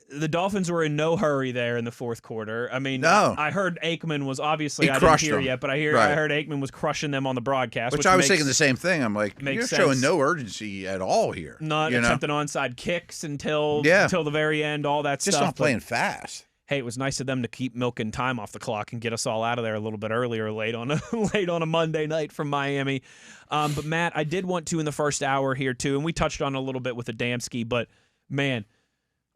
the Dolphins were in no hurry there in the fourth quarter. I mean, No. I heard Aikman was obviously, He I didn't crushed hear them. yet, but I Right. heard Aikman was crushing them on the broadcast. Which I was makes- thinking the same thing. I'm like, makes you're sense. showing no urgency at all here. Not you know? attempting onside kicks until Yeah. the very end, all that Just stuff. not playing fast. Hey, it was nice of them to keep milking time off the clock and get us all out of there a little bit earlier, late on a Monday night from Miami. But Matt, I did want to in the first hour here too, and we touched on it a little bit with Adamski, but man,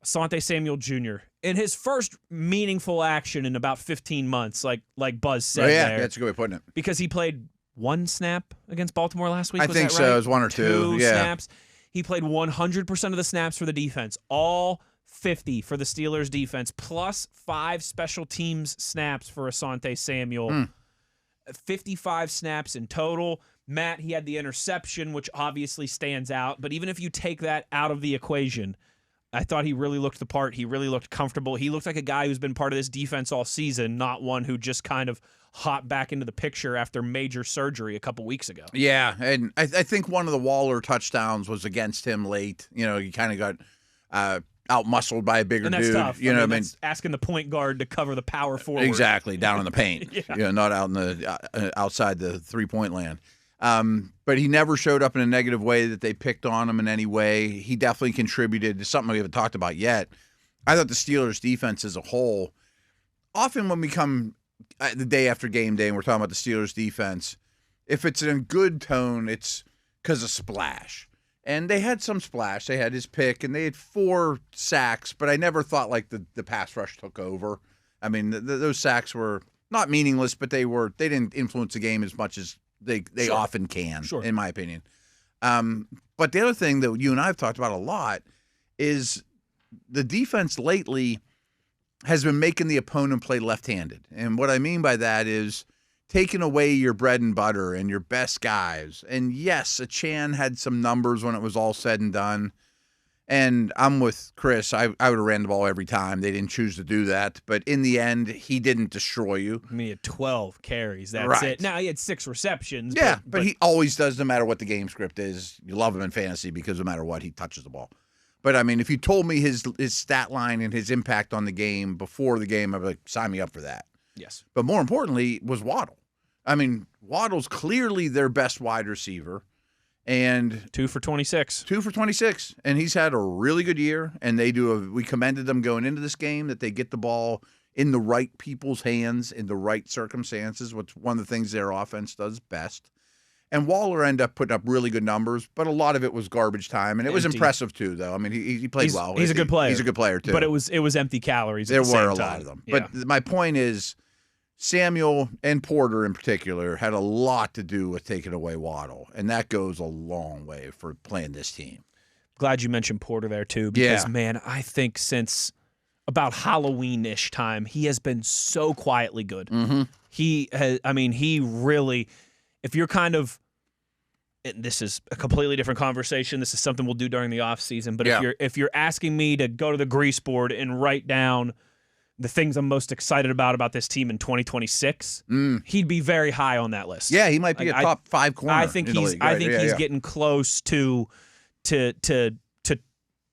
Asante Samuel Jr. in his first meaningful action in about 15 months, like Buzz said there, that's a good way of putting it. because he played one snap against Baltimore last week. I Was think that so. right? It was one or two. Yeah. snaps. He played 100% of the snaps for the defense, all 50 for the Steelers defense, plus 5 special teams snaps for Asante Samuel. 55 snaps in total. Matt, he had the interception, which obviously stands out. But even if you take that out of the equation, I thought he really looked the part. He really looked comfortable. He looked like a guy who's been part of this defense all season, not one who just kind of hopped back into the picture after major surgery a couple weeks ago. Yeah, and I think one of the Waller touchdowns was against him late. You know, he kind of got out-muscled by a bigger And that's dude. tough. You know, that's asking the point guard to cover the power forward. exactly down in the paint. Yeah. You know, not out in the outside the 3-point land. But he never showed up in a negative way that they picked on him in any way. He definitely contributed to something we haven't talked about yet. I thought the Steelers' defense as a whole, often when we come the day after game day and we're talking about the Steelers' defense, if it's in a good tone, it's because of splash. And they had some splash. They had his pick, and they had 4 sacks, but I never thought like the pass rush took over. I mean, those sacks were not meaningless, but they didn't influence the game as much as they Sure. often can, Sure. in my opinion. But the other thing that you and I have talked about a lot is the defense lately has been making the opponent play left-handed. And what I mean by that is taking away your bread and butter and your best guys. And yes, Achan had some numbers when it was all said and done. And I'm with Chris. I would have ran the ball every time. They didn't choose to do that. But in the end, he didn't destroy you. I mean, he had 12 carries. That's Right. it. Now, he had 6 receptions. Yeah, but he always does no matter what the game script is. You love him in fantasy because no matter what, he touches the ball. But, I mean, if you told me his stat line and his impact on the game before the game, I'd be like, sign me up for that. Yes. But more importantly was Waddle. I mean, Waddle's clearly their best wide receiver. And 2 for 26. 2 for 26. And he's had a really good year. And we commended them going into this game that they get the ball in the right people's hands in the right circumstances, which one of the things their offense does best. And Waller ended up putting up really good numbers, but a lot of it was garbage time, and it was Empty. impressive too. Though I mean, he played well. He's a good player. He's a good player too. But it was empty calories. There at the were same a time. lot of them. Yeah. But my point is, Samuel and Porter in particular had a lot to do with taking away Waddle, and that goes a long way for playing this team. Glad you mentioned Porter there too, because Yeah. man, I think since about Halloween-ish time, he has been so quietly good. Mm-hmm. He has. I mean, he really. If you're kind of, and this is a completely different conversation. This is something we'll do during the off season. But Yeah. if you're asking me to go to the grease board and write down the things I'm most excited about this team in 2026, he'd be very high on that list. Yeah, he might be Like, a top 5 corner. I think in the he's. league, I right? think Yeah, he's yeah. getting close to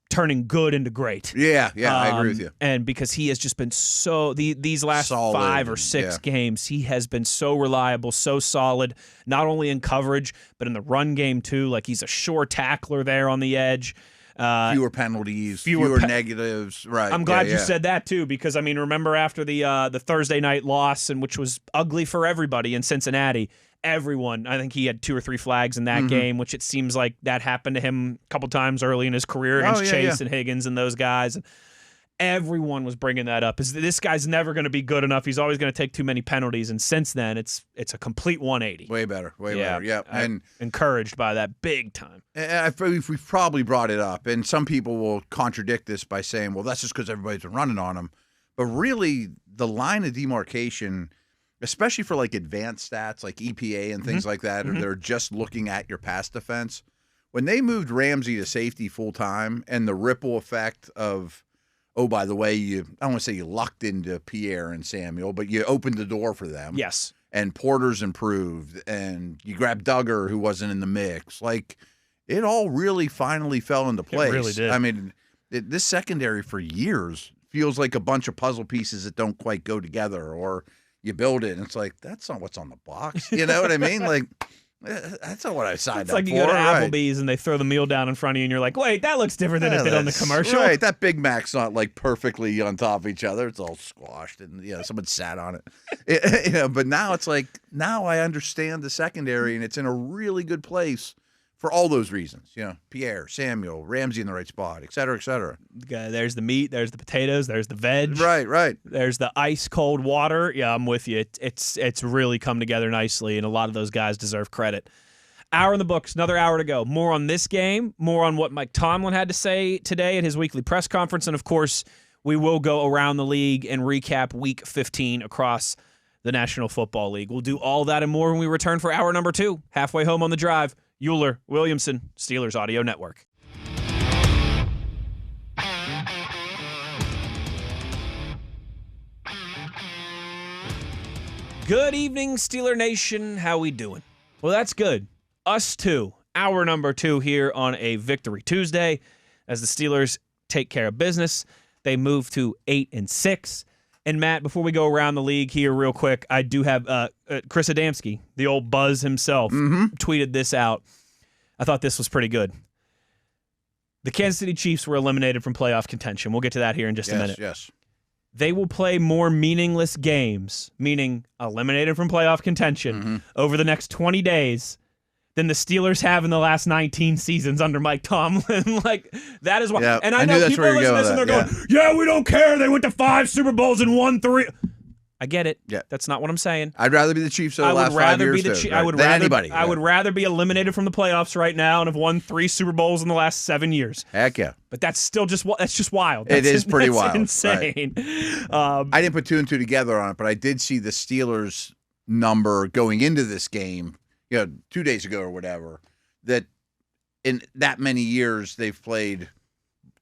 turning good into great. Yeah, I agree with you. And because he has just been so these last Solid, 5 or 6 games, he has been so reliable, so solid, not only in coverage but in the run game too. Like he's a sure tackler there on the edge. Fewer penalties, fewer negatives. Right. I'm glad you said that too, because I mean, remember after the Thursday night loss, and which was ugly for everybody in Cincinnati. Everyone, I think he had 2 or 3 flags in that game, which it seems like that happened to him a couple times early in his career against Chase and Higgins and those guys. And everyone was bringing that up. Is this guy's never going to be good enough? He's always going to take too many penalties. And since then, it's a complete 180. Way better. Yeah, I'm encouraged by that big time. We've probably brought it up, and some people will contradict this by saying, "Well, that's just because everybody's been running on him." But really, the line of demarcation, especially for like advanced stats like EPA and things like that, or they're just looking at your pass defense. When they moved Ramsey to safety full time, and the ripple effect of, oh, by the way, I don't want to say you lucked into Pierre and Samuel, but you opened the door for them. Yes. And Porter's improved, and you grabbed Duggar, who wasn't in the mix. Like, it all really finally fell into place. It really did. I mean, this secondary for years feels like a bunch of puzzle pieces that don't quite go together, or you build it and it's like, that's not what's on the box. You know what I mean? Like, that's not what I signed up for. It's like you go to Applebee's and they throw the meal down in front of you and you're like, wait, that looks different than it did on the commercial. Right, that Big Mac's not like perfectly on top of each other. It's all squashed and someone sat on it. But now it's like, now I understand the secondary and it's in a really good place for all those reasons. Pierre, Samuel, Ramsey in the right spot, et cetera, et cetera. There's the meat, there's the potatoes, there's the veg. Right. There's the ice cold water. Yeah, I'm with you. It's really come together nicely, and a lot of those guys deserve credit. Hour in the books, another hour to go. More on this game, more on what Mike Tomlin had to say today at his weekly press conference, and of course, we will go around the league and recap Week 15 across the National Football League. We'll do all that and more when we return for hour number 2, halfway home on the drive. Uhler, Williamson, Steelers Audio Network. Good evening, Steeler Nation. How we doing? Well, that's good. Us too. Hour number 2 here on a Victory Tuesday as the Steelers take care of business. They move to 8-6. And Matt, before we go around the league here real quick, I do have Chris Adamski, the old Buzz himself, tweeted this out. I thought this was pretty good. The Kansas City Chiefs were eliminated from playoff contention. We'll get to that here in just a minute. Yes. They will play more meaningless games, meaning eliminated from playoff contention, over the next 20 days than the Steelers have in the last 19 seasons under Mike Tomlin. Like, that is why. Yeah, and I know people are listening to this and they're going, yeah, we don't care. They went to 5 Super Bowls and won 3. I get it. Yeah. That's not what I'm saying. I'd rather be the Chiefs over the last 5 years I would rather be eliminated from the playoffs right now and have won 3 Super Bowls in the last 7 years. Heck yeah. But that's just wild. It is pretty wild. Insane. Right. I didn't put 2 and 2 together on it, but I did see the Steelers number going into this game, 2 days ago or whatever, that in that many years they've played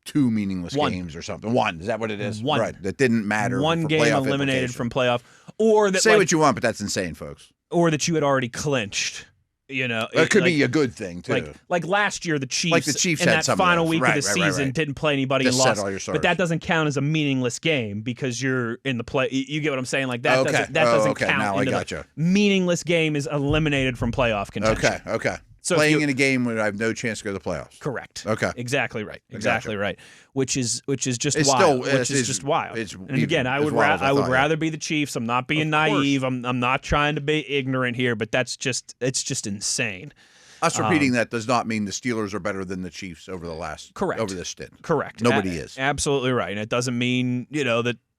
2 meaningless games or something. 1. Is that what it is? 1. Right. That didn't matter. 1 game eliminated from playoff. Or that, say what you want, but that's insane, folks. Or that you had already clinched. It could be a good thing, too. Like last year, the Chiefs in had that final week of the season didn't play anybody and lost. But that doesn't count as a meaningless game because you're in the play. You get what I'm saying? Like that doesn't count. Now I gotcha. Meaningless game is eliminated from playoff contention. Okay. So playing in a game where I have no chance to go to the playoffs. Correct. Okay. Exactly right. Exactly right. Which is just wild. Just wild. And again, I would rather be the Chiefs. I'm not being naive. I'm not trying to be ignorant here, but it's just insane. Us repeating that does not mean the Steelers are better than the Chiefs over this stint. Correct. Nobody is. Absolutely right. And it doesn't mean,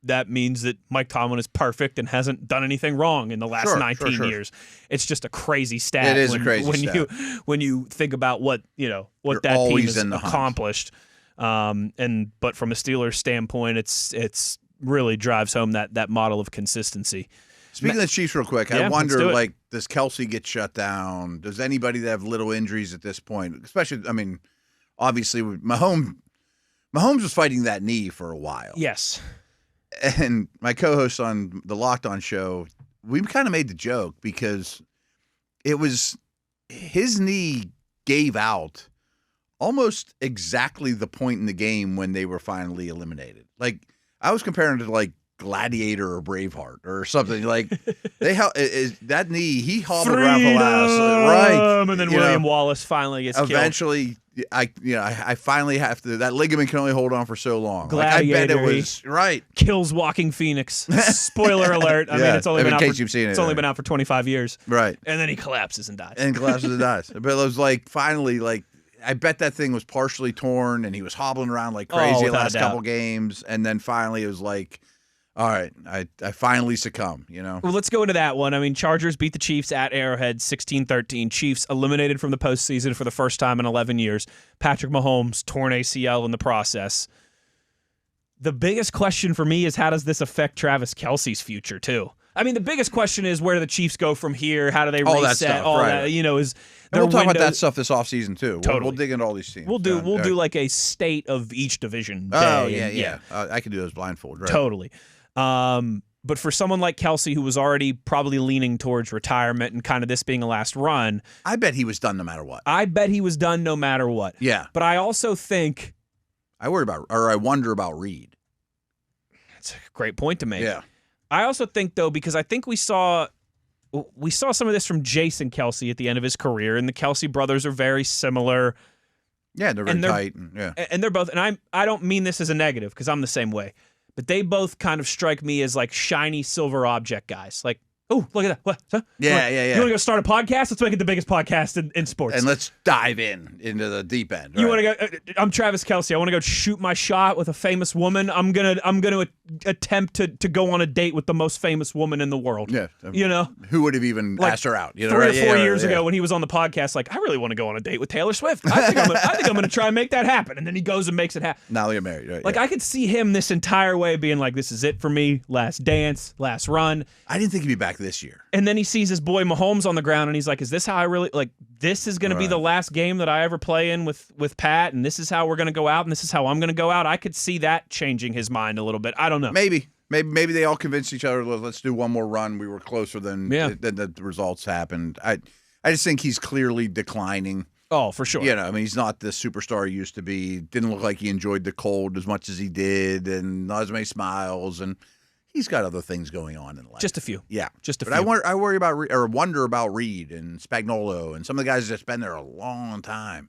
that means that Mike Tomlin is perfect and hasn't done anything wrong in the last 19 years. It's just a crazy stat. It is a crazy stat. When you think about what that team has accomplished. But from a Steelers standpoint, it's really drives home that model of consistency. Speaking of the Chiefs real quick, I wonder, does Kelsey get shut down? Does anybody that have little injuries at this point, especially, obviously Mahomes was fighting that knee for a while. Yes. And my co-host on the Locked On show, we kind of made the joke because it was his knee gave out almost exactly the point in the game when they were finally eliminated. Like, I was comparing it to like Gladiator or Braveheart or something. Like, that knee, he hobbled around for last, right? And then William Wallace finally gets eventually. I finally have to. That ligament can only hold on for so long. Gladiator, I bet it was right. Kills Walking Phoenix. Spoiler alert. I mean, it's only been out been out for 25 years. Right. And then he collapses and dies. But it was like finally, like, I bet that thing was partially torn and he was hobbling around like crazy the last couple games, and then finally it was like, all right, I finally succumb, Well, let's go into that one. I mean, Chargers beat the Chiefs at Arrowhead 16-13. Chiefs eliminated from the postseason for the first time in 11 years. Patrick Mahomes torn ACL in the process. The biggest question for me is how does this affect Travis Kelce's future, too? I mean, the biggest question is where do the Chiefs go from here? How do they reset? That stuff, all right. that, is and we'll talk about that stuff this offseason, too. Totally. We'll dig into all these teams. We'll do like a state of each division day. Yeah. I can do those blindfold, right? Totally. But for someone like Kelce, who was already probably leaning towards retirement and kind of this being a last run, I bet he was done no matter what. Yeah. But I also think I wonder about Reed. That's a great point to make. Yeah. I also think, though, because I think we saw some of this from Jason Kelce at the end of his career, and the Kelce brothers are very similar. Yeah, they're very tight. And they're both, and I don't mean this as a negative because I'm the same way, but they both kind of strike me as like shiny silver object guys. Like, oh, look at that. What? Huh? Yeah. You want to go start a podcast? Let's make it the biggest podcast in sports. And let's dive into the deep end. You want to go? I'm Travis Kelce. I want to go shoot my shot with a famous woman. I'm gonna attempt to go on a date with the most famous woman in the world. Yeah. You know, who would have even asked her out? 3 or 4 years ago when he was on the podcast, like, I really want to go on a date with Taylor Swift. I think I'm going to try and make that happen. And then he goes and makes it happen. Now they get married. Right? Like, I could see him this entire way being like, this is it for me. Last dance, last run. I didn't think he'd be back this year. And then he sees his boy Mahomes on the ground, and he's like, is this how I really, like, this is going to be the last game that I ever play in with Pat, and this is how we're going to go out, and this is how I'm going to go out? I could see that changing his mind a little bit. I don't know. Maybe they all convinced each other, let's do one more run. We were closer than the results happened. I just think he's clearly declining. Oh, for sure. You know, I mean, he's not the superstar he used to be. Didn't look like he enjoyed the cold as much as he did, and not as many smiles, and he's got other things going on in life. Just a few. Yeah. Just a few. few. I wonder about Reed and Spagnuolo and some of the guys that's been there a long time.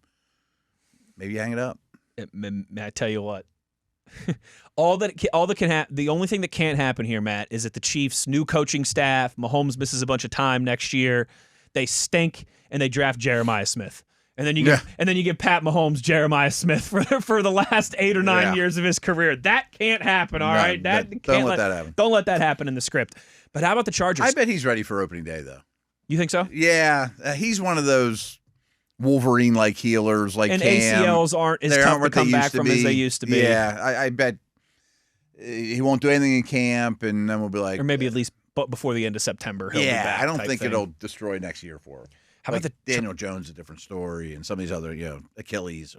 Maybe hang it up. May I tell you what? The only thing that can't happen here, Matt, is that the Chiefs' new coaching staff, Mahomes misses a bunch of time next year. They stink, and they draft Jeremiah Smith. And then you give Pat Mahomes Jeremiah Smith for the last 8 or 9 years of his career. That can't happen, all right? Don't let that happen. Don't let that happen in the script. But how about the Chargers? I bet he's ready for opening day, though. You think so? Yeah. He's one of those Wolverine-like healers, like and Cam. ACLs aren't as tough to come back from as they used to be. Yeah, I bet he won't do anything in camp, and then we'll be like, or maybe at least before the end of September. He'll be back I don't think thing. it'll destroy next year for him. How about the Daniel Jones? A different story, and some of these other, Achilles.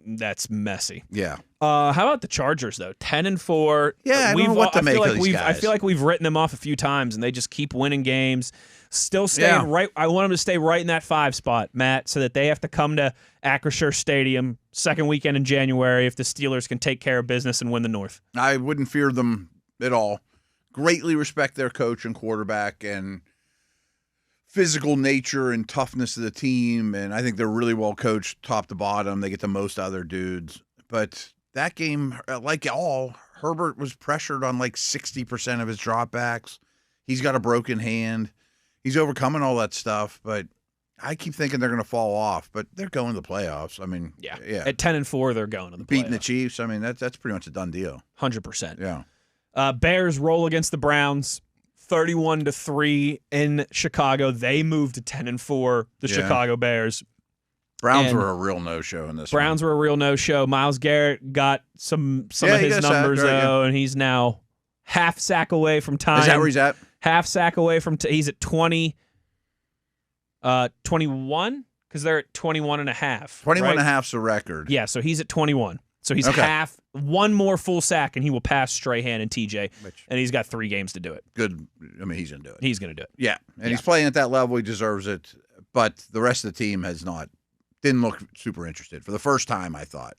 That's messy. Yeah. How about the Chargers though? 10-4. Yeah, I don't know what to make of these guys. I feel like we've written them off a few times, and they just keep winning games. Still staying right. I want them to stay right in that 5 spot, Matt, so that they have to come to Acrisure Stadium second weekend in January if the Steelers can take care of business and win the North. I wouldn't fear them at all. Greatly respect their coach and quarterback and physical nature and toughness of the team, and I think they're really well coached top to bottom. They get the most out of their dudes. But that game, like Herbert was pressured on like 60% of his dropbacks. He's got a broken hand. He's overcoming all that stuff, but I keep thinking they're going to fall off. But they're going to the playoffs. I mean, yeah. At 10-4, they're going to the playoffs. Beating the Chiefs. I mean, that's pretty much a done deal. 100%. Yeah. Bears roll against the Browns, 31-3 in Chicago. They moved to 10-4. The Chicago Bears. Browns were a real no-show in this. Browns were a real no-show. Myles Garrett got some of his numbers though, and he's now half sack away from time. Is that where he's at? Half sack away from he's at 21 because they're at 21 and a half. 21 and a half's the record. Yeah, so he's at 21. So he's half, one more full sack, and he will pass Strahan and TJ, and he's got 3 games to do it. Good. I mean, he's going to do it. He's going to do it. Yeah, and he's playing at that level. He deserves it. But the rest of the team didn't look super interested. For the first time, I thought.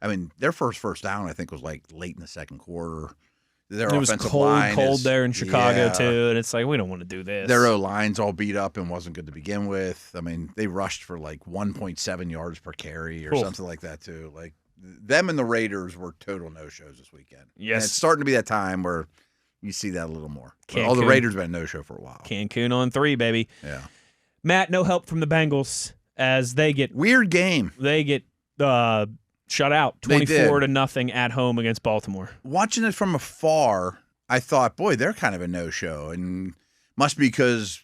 I mean, their first down, I think, was like late in the second quarter. Their it was cold there in Chicago, too, and it's like, we don't want to do this. Their O-line's all beat up and wasn't good to begin with. I mean, they rushed for like 1.7 yards per carry or something like that, too. Like, them and the Raiders were total no-shows this weekend. Yes. And it's starting to be that time where you see that a little more. All the Raiders have been no-show for a while. Cancun on 3, baby. Yeah. Matt, no help from the Bengals as they get... Weird game. They get shut out 24-0 at home against Baltimore. Watching it from afar, I thought, boy, they're kind of a no-show. And must be because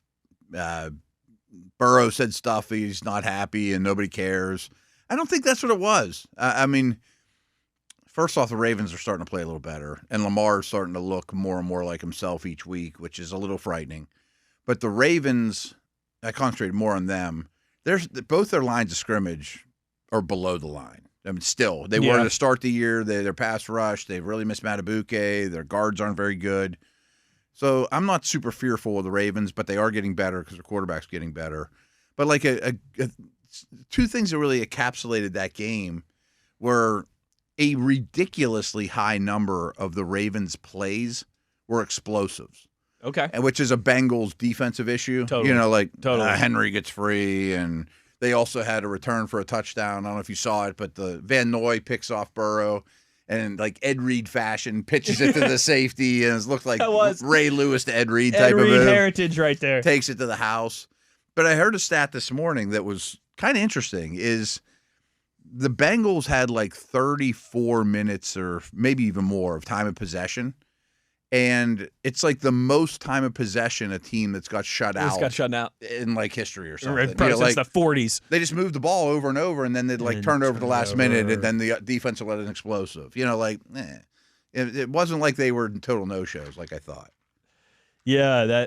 Burrow said stuff, he's not happy and nobody cares. I don't think that's what it was. I mean, first off, the Ravens are starting to play a little better, and Lamar's starting to look more and more like himself each week, which is a little frightening. But the Ravens, I concentrated more on them. Both their lines of scrimmage are below the line. I mean, still, they were to start the year. Their pass rush, they've really missed Matabuke. Their guards aren't very good. So I'm not super fearful of the Ravens, but they are getting better because their quarterback's getting better. But like two things that really encapsulated that game were a ridiculously high number of the Ravens' plays were explosives. Okay. And which is a Bengals defensive issue. Totally. You know, like Totally. Henry gets free, and they also had a return for a touchdown. I don't know if you saw it, but the Van Noy picks off Burrow, and like Ed Reed fashion pitches it to the safety, and it looked like Ray Lewis to Ed Reed type Ed Reed of heritage right there. Takes it to the house. But I heard a stat this morning that was kind of interesting. Is the Bengals had like 34 minutes or maybe even more of time of possession. And it's like the most time of possession a team that's got shut out in like history or something. Probably since the 40s. They just moved the ball over and over, and then they'd like turn over the last minute, and then the defense will let an explosive. You know, like it wasn't like they were total no-shows like I thought. Yeah,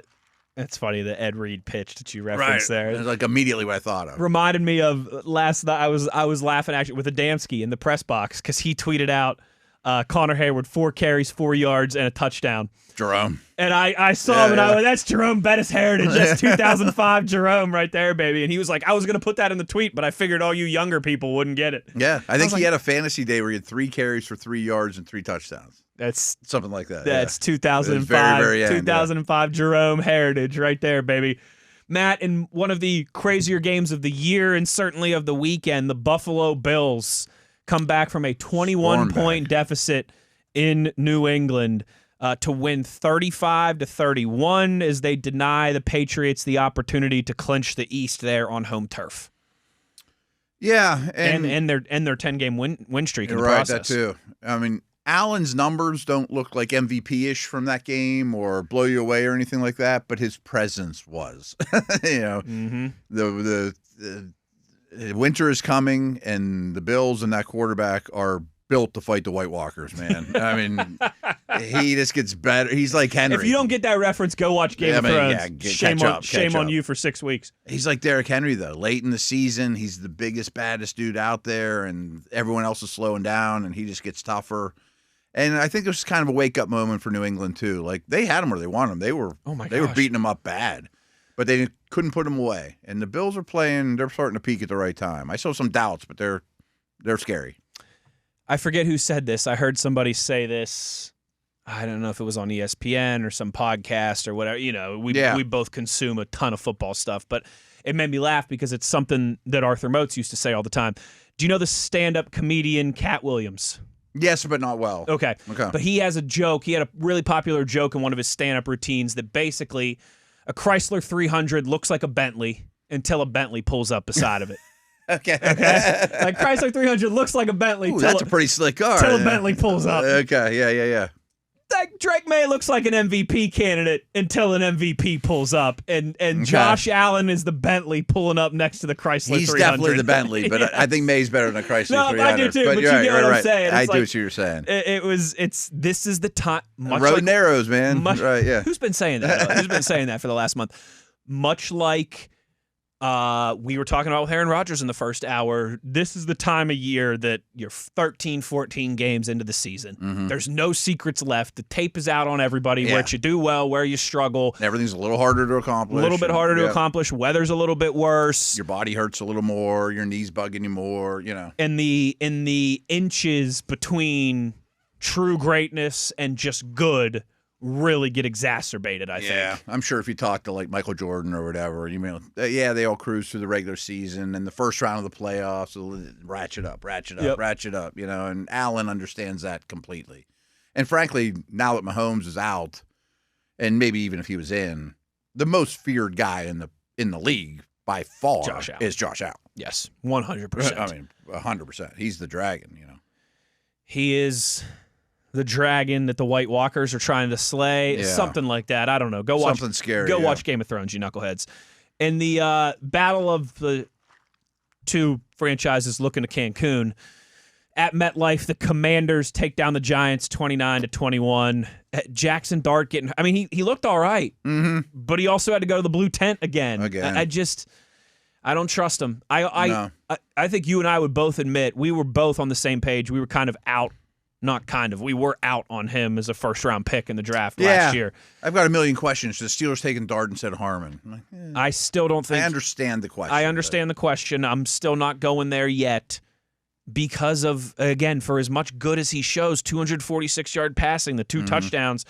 that's funny. The Ed Reed pitch that you referenced there. It's like immediately what I thought of. Reminded me of last night. I was laughing actually with Adamski in the press box because he tweeted out Connor Hayward 4 carries, 4 yards, and a touchdown. Jerome. And I saw him, and I went, that's Jerome Bettis heritage. That's 2005 Jerome right there, baby. And he was like, I was going to put that in the tweet, but I figured all you younger people wouldn't get it. Yeah, I think he had a fantasy day where he had 3 carries for 3 yards and 3 touchdowns. That's something like that. That's 2005. Very end, 2005 Jerome heritage right there, baby. Matt, in one of the crazier games of the year and certainly of the weekend, the Buffalo Bills come back from a 21-point deficit in New England to win 35-31 as they deny the Patriots the opportunity to clinch the East there on home turf. Yeah, and their 10-game win streak in the right, process. That too. I mean, Allen's numbers don't look like MVP-ish from that game or blow you away or anything like that, but his presence was. You know, the winter is coming, and the Bills and that quarterback are built to fight the White Walkers, man. I mean, he just gets better. He's like Henry. If you don't get that reference, go watch Game of Thrones. Shame on you for 6 weeks. He's like Derrick Henry, though. Late in the season, he's the biggest, baddest dude out there, and everyone else is slowing down, and he just gets tougher. And I think this is kind of a wake-up moment for New England, too. Like, they had him where they wanted him. They were beating him up bad. But they couldn't put him away. And the Bills are playing, they're starting to peak at the right time. I saw some doubts, but they're scary. I forget who said this. I heard somebody say this. I don't know if it was on ESPN or some podcast or whatever. You know, we both consume a ton of football stuff, but it made me laugh because it's something that Arthur Moats used to say all the time. Do you know the stand-up comedian Cat Williams? Yes, but not well. Okay. But he has a joke. He had a really popular joke in one of his stand-up routines that basically a Chrysler 300 looks like a Bentley until a Bentley pulls up beside of it. Okay. Like Chrysler 300 looks like a Bentley. Ooh, that's a pretty slick car. Until a Bentley pulls up. Okay, yeah. Like Drake May looks like an MVP candidate until an MVP pulls up, and Josh Allen is the Bentley pulling up next to the Chrysler 300. He's definitely the Bentley, but I think May's better than a Chrysler 300. I do too, but you get what I'm saying. I do what you're saying. This is the time. Road narrows, man. Right, yeah. Who's been saying that? Who's been saying that for the last month? Much like we were talking about with Aaron Rodgers in the first hour, this is the time of year that you're 13, 14 games into the season. Mm-hmm. There's no secrets left. The tape is out on everybody, where you do well, where you struggle. Everything's a little harder to accomplish. A little bit harder to accomplish. Weather's a little bit worse. Your body hurts a little more. Your knees bugging you more, you know. And the inches between true greatness and just good really get exacerbated, I think. Yeah, I'm sure if you talk to like Michael Jordan or whatever, you mean, they all cruise through the regular season and the first round of the playoffs, ratchet up, you know, and Allen understands that completely. And frankly, now that Mahomes is out, and maybe even if he was in, the most feared guy in the league by far is Josh Allen. Yes, 100%. I mean, 100%. He's the dragon, you know. He is the dragon that the White Walkers are trying to slay, something like that. I don't know. Go watch something scary. Go watch Game of Thrones, you knuckleheads. In the battle of the two franchises looking to Cancun, at MetLife, the Commanders take down the Giants 29-21. Jackson Dart getting. I mean, he looked all right, but he also had to go to the blue tent again. I don't trust him. I think you and I would both admit we were both on the same page. We were kind of out. Not kind of. We were out on him as a first-round pick in the draft last year. I've got a million questions. The Steelers taking Dart instead of Harmon. I'm like, I still don't think. I understand the question. I understand the question. I'm still not going there yet. because of, again, for as much good as he shows, 246-yard passing, the 2 touchdowns,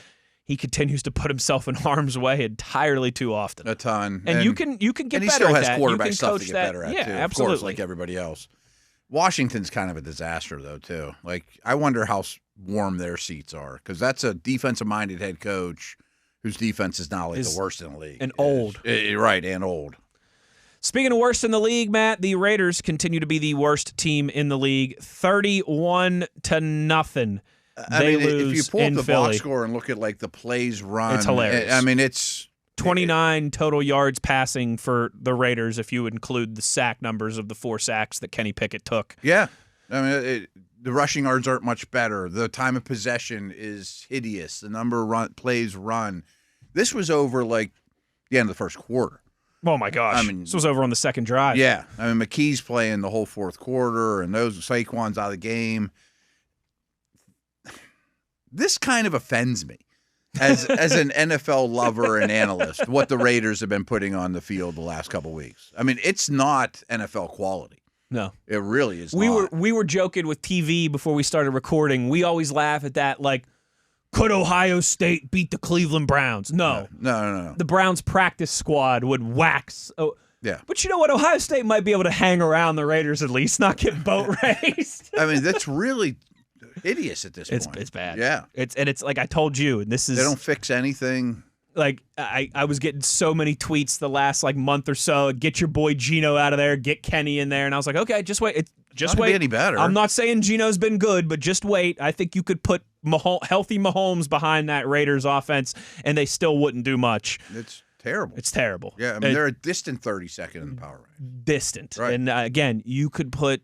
he continues to put himself in harm's way entirely too often. A ton. And you can get better at that. And he still has You quarterback can stuff coach to get that. better at, Yeah, too. absolutely. Of course, like everybody else. Washington's kind of a disaster, though, too. Like, I wonder how warm their seats are, because that's a defensive-minded head coach whose defense is not like the worst in the league. And old. Right, and old. Speaking of worst in the league, Matt, the Raiders continue to be the worst team in the league, 31-0. They lose if you pull up in the Philly. box score and look at like the plays run, It's hilarious. I mean, it's 29 total yards passing for the Raiders if you include the sack numbers of the 4 sacks that Kenny Pickett took. Yeah. I mean, the rushing yards aren't much better. The time of possession is hideous. The number of plays run. This was over like the end of the first quarter. Oh, my gosh. I mean, this was over on the second drive. Yeah. I mean, McKee's playing the whole fourth quarter, and Saquon's out of the game. This kind of offends me as an NFL lover and analyst, what the Raiders have been putting on the field the last couple of weeks. I mean, it's not NFL quality. No. It really is not. We were joking with TV before we started recording. We always laugh at that, like, could Ohio State beat the Cleveland Browns? No. No. The Browns practice squad would wax. Oh, yeah. But you know what? Ohio State might be able to hang around the Raiders at least, not get boat raced. I mean, that's really hideous at this point. It's bad. Yeah. It's like I told you, and this is... They don't fix anything. Like, I was getting so many tweets the last, like, month or so. Get your boy Geno out of there. Get Kenny in there. And I was like, okay, just wait. Just wait. Be any better. I'm not saying Geno's been good, but just wait. I think you could put healthy Mahomes behind that Raiders offense, and they still wouldn't do much. It's terrible. It's terrible. Yeah, I mean, they're a distant 32nd in the power rank. Distant. Right. And, again, you could put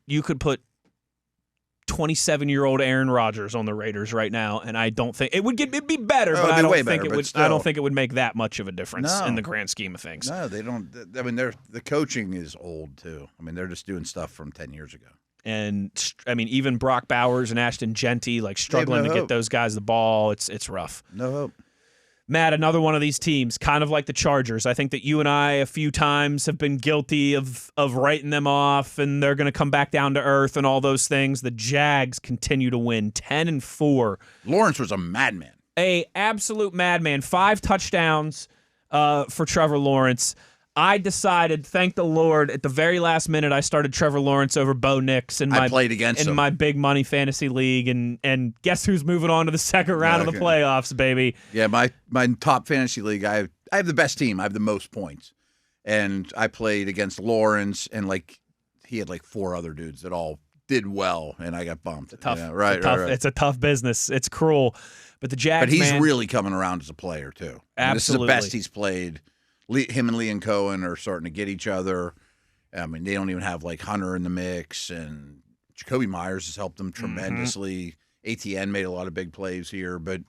27-year-old Aaron Rodgers on the Raiders right now, and I don't think it'd be better, but I don't think it would. I don't think it would make that much of a difference in the grand scheme of things. No, they don't. I mean, the coaching is old too. I mean, they're just doing stuff from 10 years ago. And I mean, even Brock Bowers and Ashton Genty, like, struggling to get those guys the ball. It's rough. No hope. Matt, another one of these teams, kind of like the Chargers. I think that you and I a few times have been guilty of writing them off, and they're going to come back down to earth and all those things. The Jags continue to win 10-4. Lawrence was a madman. A absolute madman. 5 touchdowns for Trevor Lawrence. I decided, thank the Lord, at the very last minute, I started Trevor Lawrence over Bo Nix in I played against him. my big money fantasy league, and guess who's moving on to the second round of the playoffs, baby? Yeah, my top fantasy league, I have the best team. I have the most points, and I played against Lawrence, and like he had like 4 other dudes that all did well, and I got bumped. It's tough. Yeah, right. It's a tough business. It's cruel, but the Jags. But he's really coming around as a player too. Absolutely, this is the best he's played. Him and Lee and Cohen are starting to get each other. I mean, they don't even have like Hunter in the mix, and Jacoby Myers has helped them tremendously. ATN made a lot of big plays here, but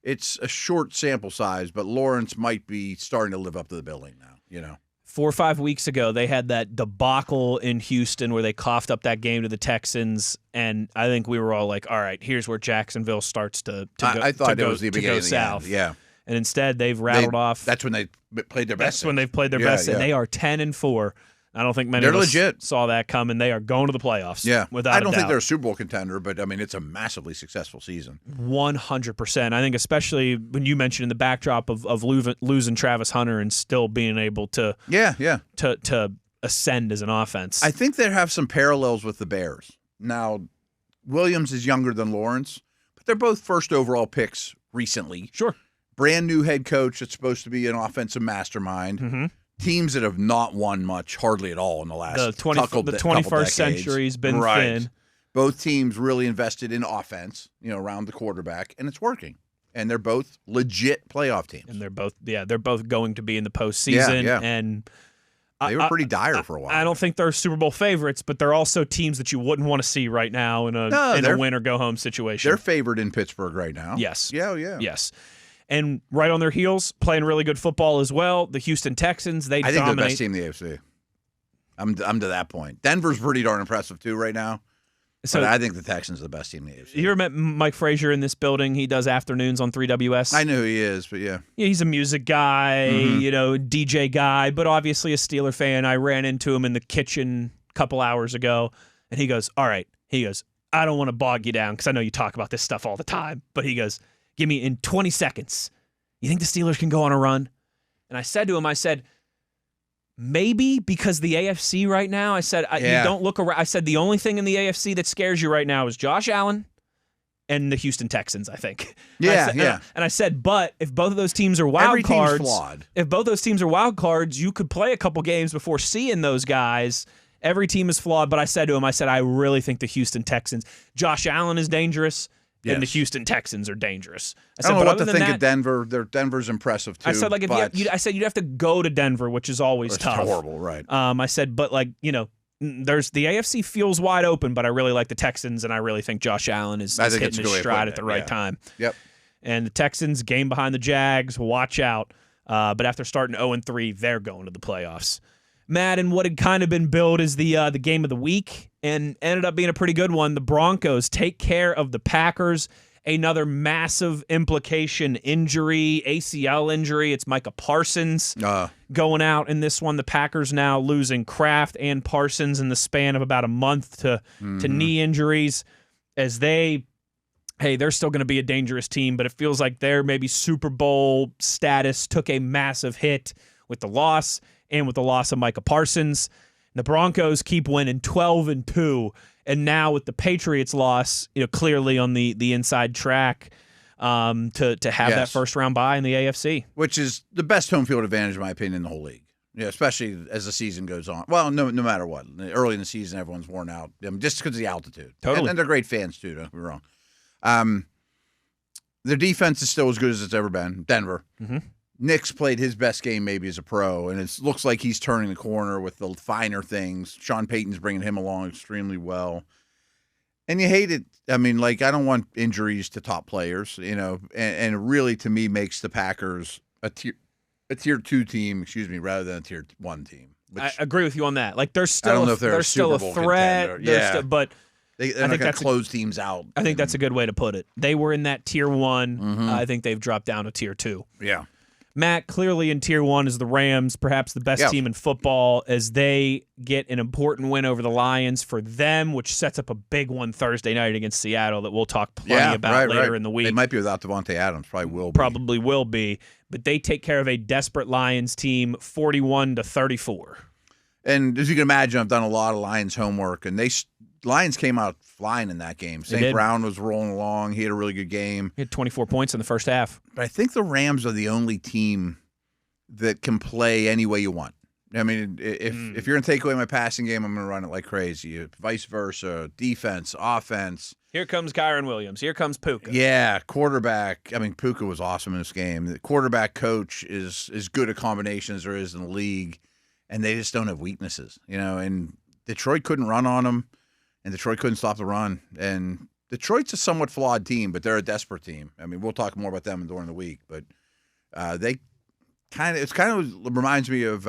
it's a short sample size. But Lawrence might be starting to live up to the billing now. 4 or 5 weeks ago, they had that debacle in Houston where they coughed up that game to the Texans, and I think we were all like, all right, here's where Jacksonville starts to go, I thought it was the beginning of the south. end. Yeah. And instead, they've rattled off. That's when they played their best. That's when they've played their best, and they are 10-4. I don't think many They're of us legit. saw that coming. They are going to the playoffs. Yeah, without I don't a doubt. think they're a Super Bowl contender, but I mean it's a massively successful season. 100%. I think especially when you mentioned in the backdrop of losing Travis Hunter and still being able to to ascend as an offense. I think they have some parallels with the Bears. Now, Williams is younger than Lawrence, but they're both first overall picks recently. Sure. Brand new head coach that's supposed to be an offensive mastermind. Mm-hmm. Teams that have not won much, hardly at all in the last the 21st century's been thin. Both teams really invested in offense, around the quarterback, and it's working. And they're both legit playoff teams. And they're both going to be in the postseason. Yeah. And they were pretty dire for a while. I don't think they're Super Bowl favorites, but they're also teams that you wouldn't want to see right now in a win or go home situation. They're favored in Pittsburgh right now. Yes. Yeah. Yes. And right on their heels, playing really good football as well, the Houston Texans, I think they're the best team in the AFC. I'm to that point. Denver's pretty darn impressive too right now. So but I think the Texans are the best team in the AFC. You ever met Mike Frazier in this building? He does afternoons on 3WS. I know who he is, but yeah. He's a music guy, DJ guy, but obviously a Steeler fan. I ran into him in the kitchen a couple hours ago, and he goes, all right. He goes, I don't want to bog you down because I know you talk about this stuff all the time. But he goes, give me in 20 seconds. You think the Steelers can go on a run? And I said to him, maybe because the AFC right now, you don't look around. I said, the only thing in the AFC that scares you right now is Josh Allen and the Houston Texans, I think. Yeah. And I said, but if both of those teams are wild cards, flawed. If both those teams are wild cards, you could play a couple games before seeing those guys. Every team is flawed, but I said to him, I really think the Houston Texans, Josh Allen is dangerous, and the Houston Texans are dangerous. I don't know what to think of Denver. Denver's impressive too. I said, you'd have to go to Denver, which is always tough. Horrible, right? I said, but there's the AFC feels wide open, but I really like the Texans, and I really think Josh Allen is hitting his stride at the right time. Yep. And the Texans, game behind the Jags, watch out. But after starting 0-3, they're going to the playoffs. Matt, and what had kind of been billed as the game of the week and ended up being a pretty good one. The Broncos take care of the Packers. Another massive implication injury, ACL injury. It's Micah Parsons going out in this one. The Packers now losing Kraft and Parsons in the span of about a month to knee injuries as they're still going to be a dangerous team, but it feels like their maybe Super Bowl status took a massive hit with the loss and with the loss of Micah Parsons. The Broncos keep winning 12-2, and now with the Patriots loss, clearly on the inside track to have that first round bye in the AFC, which is the best home field advantage in my opinion in the whole league. Yeah, especially as the season goes on. Well, no matter what. Early in the season, everyone's worn out just because of the altitude. Totally, and they're great fans too. Don't get me wrong. Their defense is still as good as it's ever been. Denver. Mm-hmm. Nick's played his best game maybe as a pro, and it looks like he's turning the corner with the finer things. Sean Payton's bringing him along extremely well. And you hate it. I mean, I don't want injuries to top players, and it really, to me, makes the Packers a tier 2 team, rather than a tier 1 team. I agree with you on that. They're still, I don't know if they're still a threat. But they're not going to close teams out. I think that's a good way to put it. They were in that tier 1. Mm-hmm. I think they've dropped down to tier 2. Yeah. Matt, clearly in tier 1 is the Rams, perhaps the best team in football, as they get an important win over the Lions for them, which sets up a big one Thursday night against Seattle that we'll talk plenty about later in the week. They might be without Devontae Adams. Probably will be. But they take care of a desperate Lions team 41-34. And as you can imagine, I've done a lot of Lions homework, and Lions came out flying in that game. St. Brown was rolling along. He had a really good game. He had 24 points in the first half. But I think the Rams are the only team that can play any way you want. I mean, if you're going to take away my passing game, I'm going to run it like crazy. Vice versa, defense, offense. Here comes Kyron Williams. Here comes Puka. Yeah, quarterback. I mean, Puka was awesome in this game. The quarterback coach is as good a combination as there is in the league, and they just don't have weaknesses. And Detroit couldn't run on them. And Detroit couldn't stop the run. And Detroit's a somewhat flawed team, but they're a desperate team. I mean, we'll talk more about them during the week. But it kind of reminds me of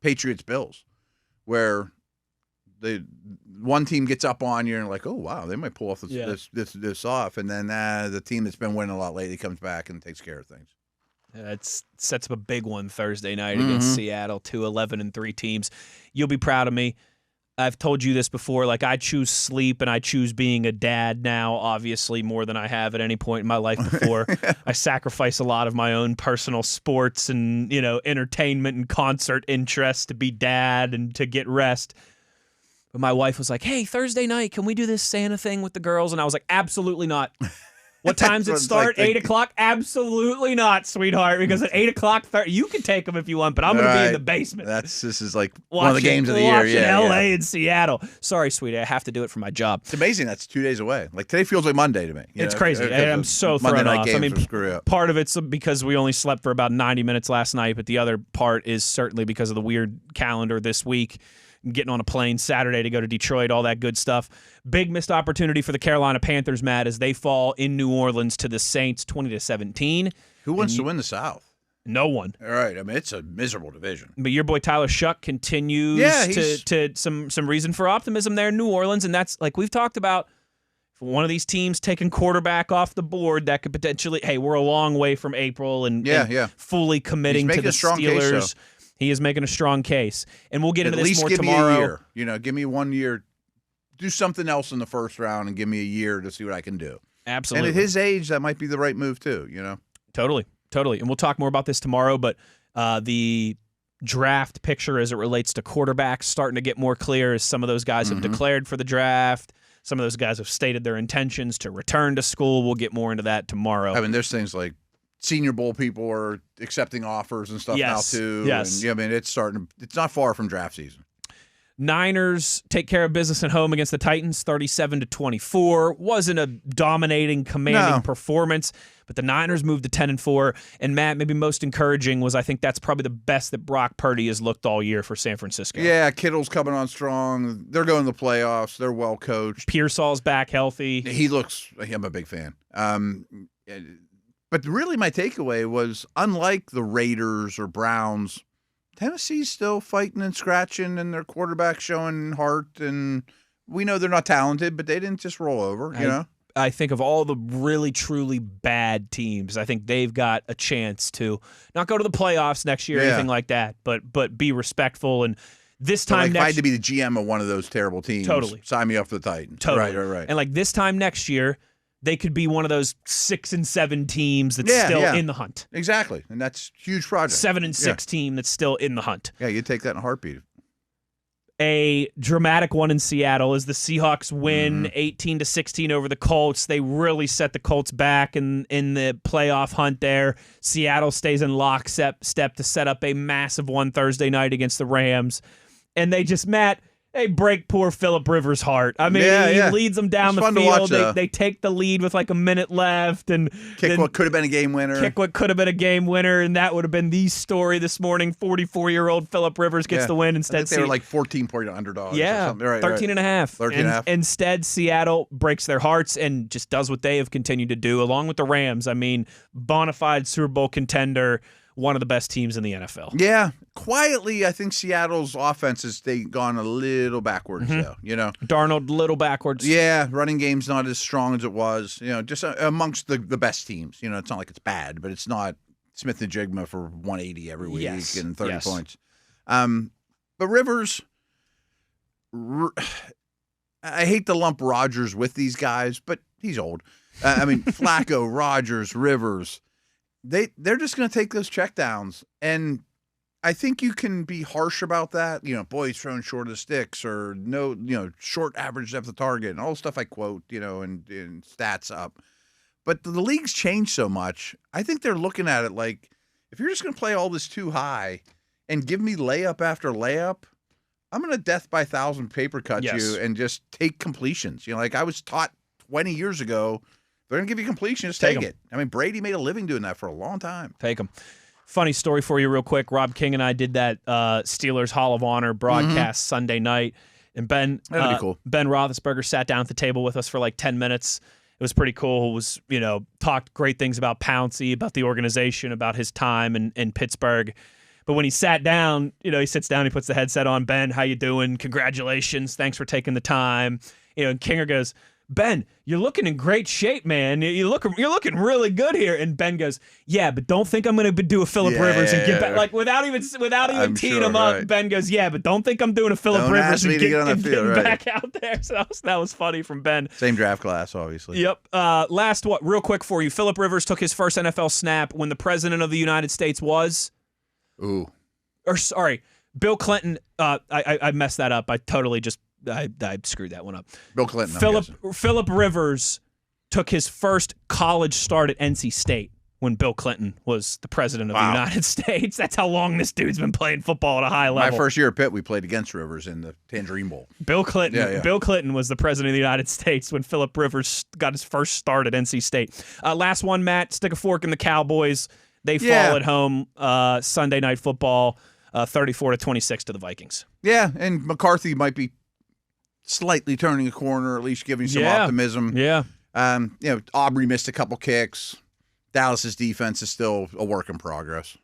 Patriots-Bills, where the one team gets up on you and you're like, oh, wow, they might pull off this off. And then the team that's been winning a lot lately comes back and takes care of things. It sets up a big one Thursday night against Seattle, 2 11-3 teams. You'll be proud of me. I've told you this before, I choose sleep and I choose being a dad now, obviously, more than I have at any point in my life before. I sacrifice a lot of my own personal sports and, entertainment and concert interests to be dad and to get rest. But my wife was like, hey, Thursday night, can we do this Santa thing with the girls? And I was like, absolutely not. What time does it start? 8 o'clock? Absolutely not, sweetheart, because at 8 o'clock, you can take them if you want, but I'm going to be in the basement. This is one of the games of the year. Yeah, L.A. and Seattle. Sorry, sweetie, I have to do it for my job. It's amazing that's 2 days away. Today feels like Monday to me. It's crazy. I'm so thrown Monday off. night games screw up. Part of it's because we only slept for about 90 minutes last night, but the other part is certainly because of the weird calendar this week. Getting on a plane Saturday to go to Detroit, all that good stuff. Big missed opportunity for the Carolina Panthers, Matt, as they fall in New Orleans to the Saints 20-17. Who wants to win the South? No one. All right. I mean, it's a miserable division. But your boy Tyler Shuck continues to some reason for optimism there in New Orleans, and that's like we've talked about. For one of these teams taking quarterback off the board, that could potentially, we're a long way from April and fully committing to the Steelers. Case, he is making a strong case. And we'll get into this more tomorrow. At least give me a year. Give me 1 year do something else in the first round and give me a year to see what I can do. Absolutely. And at his age, that might be the right move too, you know? Totally. And we'll talk more about this tomorrow, but the draft picture as it relates to quarterbacks starting to get more clear as some of those guys have declared for the draft. Some of those guys have stated their intentions to return to school. We'll get more into that tomorrow. I mean, there's things like Senior Bowl people are accepting offers and stuff now too. Yes. And, yeah, I mean, it's not far from draft season. Niners take care of business at home against the Titans, 37-24. Wasn't a dominating, commanding performance, but the Niners moved to 10-4. And Matt, maybe most encouraging was I think that's probably the best that Brock Purdy has looked all year for San Francisco. Yeah, Kittle's coming on strong. They're going to the playoffs. They're well coached. Pearsall's back healthy. I'm a big fan. But really my takeaway was, unlike the Raiders or Browns, Tennessee's still fighting and scratching, and their quarterback showing heart. And we know they're not talented, but they didn't just roll over, you know? I think of all the really, truly bad teams, I think they've got a chance to not go to the playoffs next year or anything like that, but be respectful. And this time if I had to be the GM of one of those terrible teams, sign me up for the Titans. Totally. Right. And like this time next year, they could be one of those 6 and 7 teams that's still in the hunt. Exactly, and that's a huge project. 7 and 6 team that's still in the hunt. Yeah, you'd take that in a heartbeat. A dramatic one in Seattle is the Seahawks win 18-16 over the Colts. They really set the Colts back in the playoff hunt there. Seattle stays in lockstep to set up a massive one Thursday night against the Rams. And they just, Matt, they break poor Phillip Rivers' heart. I mean, he leads them down the field. They take the lead with like a minute left. And kick what could have been a game winner. And that would have been the story this morning. 44-year-old Phillip Rivers gets the win. Instead, they were like 14-point underdogs. Yeah, 13.5. Instead, Seattle breaks their hearts and just does what they have continued to do, along with the Rams. I mean, bona fide Super Bowl contender, one of the best teams in the NFL. Yeah. Quietly, I think Seattle's offense has gone a little backwards, though, you know. Darnold, little backwards. Yeah, running game's not as strong as it was, you know, just amongst the best teams. You know, it's not like it's bad, but it's not Smith and Jigma for 180 every week and 30 points. But Rivers, I hate to lump Rodgers with these guys, but he's old. I mean, Flacco, Rodgers, Rivers, they're just going to take those checkdowns. And I think you can be harsh about that. You know, boy, he's throwing short of the sticks, or no, you know, short average depth of target, and all the stuff I quote, you know, and stats up. But the league's changed so much. I think they're looking at it like, if you're just going to play all this too high and give me layup after layup, I'm going to death by 1,000 paper cut you and just take completions. You know, like I was taught 20 years ago, they're going to give you completions, take it. I mean, Brady made a living doing that for a long time. Take them. Funny story for you real quick. Rob King and I did that Steelers Hall of Honor broadcast Sunday night. And Ben Roethlisberger sat down at the table with us for like 10 minutes. It was pretty cool. It was, you know, talked great things about Pouncey, about the organization, about his time in Pittsburgh. But when he sat down, you know, he sits down, he puts the headset on. Ben, how you doing? Congratulations. Thanks for taking the time. You know, and Kinger goes, Ben, you're looking in great shape, man. You're looking really good here. And Ben goes, yeah, but don't think I'm going to do a Phillip Rivers and get back. Like without even teeing him up. Right. Ben goes, yeah, but don't think I'm doing a Phillip Rivers and get back out there. So that was funny from Ben. Same draft class, obviously. Yep. Last one, real quick for you. Phillip Rivers took his first NFL snap when the president of the United States was. Bill Clinton. I messed that up. I totally just. I screwed that one up. Bill Clinton. Phillip Rivers took his first college start at NC State when Bill Clinton was the president of the United States. That's how long this dude's been playing football at a high level. My first year at Pitt, we played against Rivers in the Tangerine Bowl. Bill Clinton. Bill Clinton was the president of the United States when Phillip Rivers got his first start at NC State. Last one, Matt. Stick a fork in the Cowboys. They fall at home Sunday Night Football, 34-26 to the Vikings. Yeah, and McCarthy might be slightly turning a corner, at least giving some optimism. Yeah. You know, Aubrey missed a couple kicks. Dallas's defense is still a work in progress.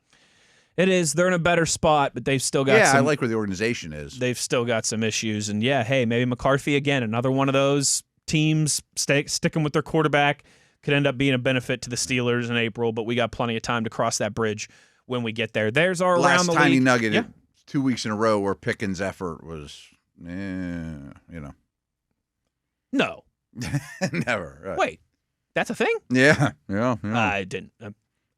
It is. They're in a better spot, but they've still got I like where the organization is. They've still got some issues. And, hey, maybe McCarthy again, another one of those teams sticking with their quarterback, could end up being a benefit to the Steelers in April, but we got plenty of time to cross that bridge when we get there. There's our last around the tiny league. nugget. Yeah. 2 weeks in a row where Pickens' effort was, you know. No. Never. Right. Wait, that's a thing? Yeah. I didn't.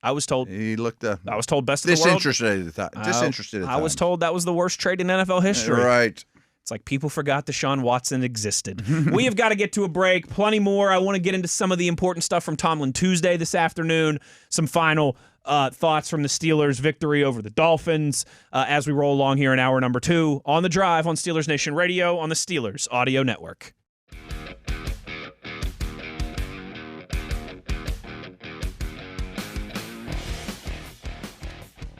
I was told. He looked I was told best of the world. disinterested at the time. Disinterested at the I was told that was the worst trade in NFL history. Right. It's like people forgot Deshaun Watson existed. We have got to get to a break. Plenty more. I want to get into some of the important stuff from Tomin Tuesday this afternoon. Some final thoughts from the Steelers' victory over the Dolphins as we roll along here in hour number 2 on The Drive on Steelers Nation Radio on the Steelers Audio Network.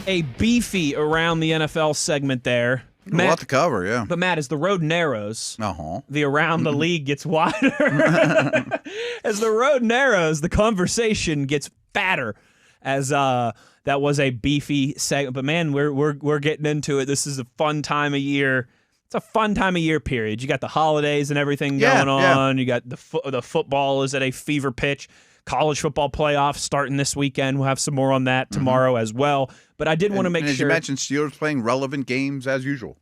A beefy around the NFL segment there. A lot to cover, yeah. But, Matt, as the road narrows, the around the league gets wider. As the road narrows, the conversation gets fatter. As that was a beefy segment. But, man, we're getting into it. This is a fun time of year. It's a fun time of year period. You got the holidays and everything going on. You got the football is at a fever pitch. College football playoffs starting this weekend. We'll have some more on that tomorrow as well. But I did want to make sure. As you mentioned, Steelers playing relevant games as usual.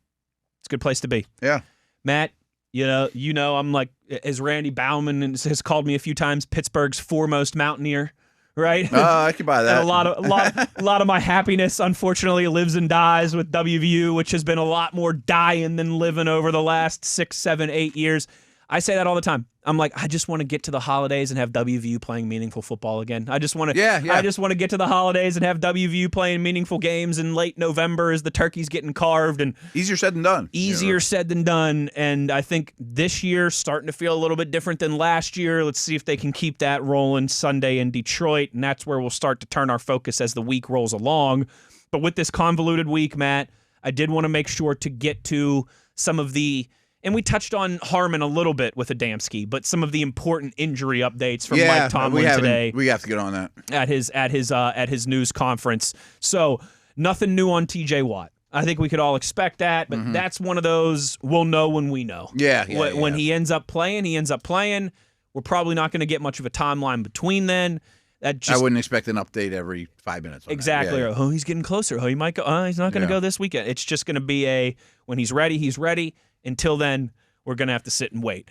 It's a good place to be. Yeah. Matt, you know, I'm like, as Randy Bauman has called me a few times, Pittsburgh's foremost mountaineer, right? I can buy that. And a lot of my happiness, unfortunately, lives and dies with WVU, which has been a lot more dying than living over the last 6, 7, 8 years. I say that all the time. I'm like, I just want to get to the holidays and have WVU playing meaningful football again. I just want to I just want to get to the holidays and have WVU playing meaningful games in late November as the turkey's getting carved. And easier said than done. Easier said than done. And I think this year starting to feel a little bit different than last year. Let's see if they can keep that rolling Sunday in Detroit. And that's where we'll start to turn our focus as the week rolls along. But with this convoluted week, Matt, I did want to make sure to get to some of the – and we touched on Harmon a little bit with Adamski, but some of the important injury updates from Mike Tomlin today. We have to get on that at his news conference. So nothing new on T.J. Watt. I think we could all expect that, but that's one of those we'll know when we know. When he ends up playing, he ends up playing. We're probably not going to get much of a timeline between then. I wouldn't expect an update every 5 minutes. Exactly. Yeah. Oh, he's getting closer. Oh, he might go. He's not going to go this weekend. It's just going to be when he's ready, he's ready. Until then, we're going to have to sit and wait.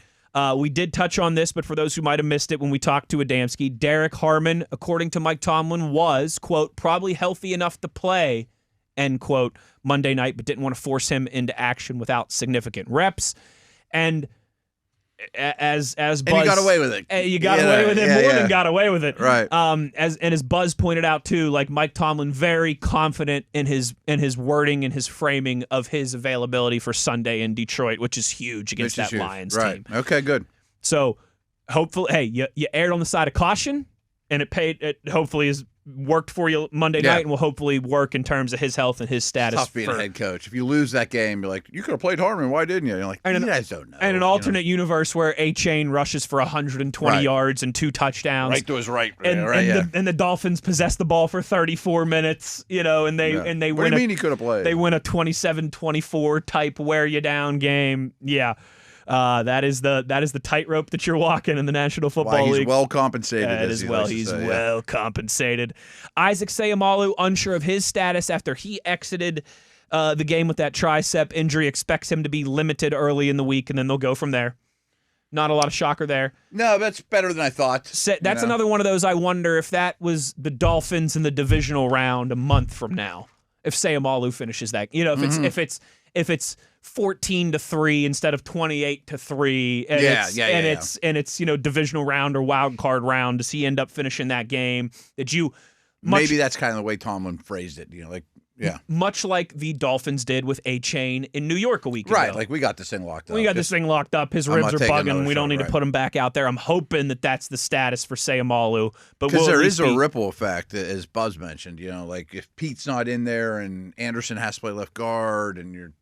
We did touch on this, but for those who might have missed it when we talked to Adamski, Derek Harmon, according to Mike Tomlin, was, quote, probably healthy enough to play, end quote, Monday night, but didn't want to force him into action without significant reps. And as Buzz, and you got away with it. You got away with it more than got away with it. Right. As Buzz pointed out too, like Mike Tomlin, very confident in his wording and his framing of his availability for Sunday in Detroit, which is huge against that Lions team. Okay, good. So hopefully, hey, you erred on the side of caution, and it paid. It hopefully has worked for you Monday night, and will hopefully work in terms of his health and his status. It's tough being a head coach. If you lose that game, you're like, you could have played Harmon. Why didn't you? You're like, you guys don't know. And an alternate universe where A-Chain rushes for 120 yards and 2 touchdowns. Right to his right. And the Dolphins possess the ball for 34 minutes, and they What win. Do you mean he could have played? They win a 27-24 type wear you down game. Yeah. That is the tightrope that you're walking in the National Football League. He's well compensated. He's well compensated. Isaac Seumalo, unsure of his status after he exited the game with that tricep injury, expects him to be limited early in the week, and then they'll go from there. Not a lot of shocker there. No, that's better than I thought. That's another one of those. I wonder if that was the Dolphins in the divisional round a month from now. If Seumalo finishes that, if it's 14-3 instead of 28-3, and it's divisional round or wild card round. Does he end up finishing that game? Maybe that's kind of the way Tomlin phrased it. Much like the Dolphins did with A-Chain in New York a week ago. Right, like we got this thing locked up. This thing locked up. His ribs are bugging. We don't need to put him back out there. I'm hoping that that's the status for Seumalo. Because there is a ripple effect, as Buzz mentioned. Like if Pete's not in there and Anderson has to play left guard, and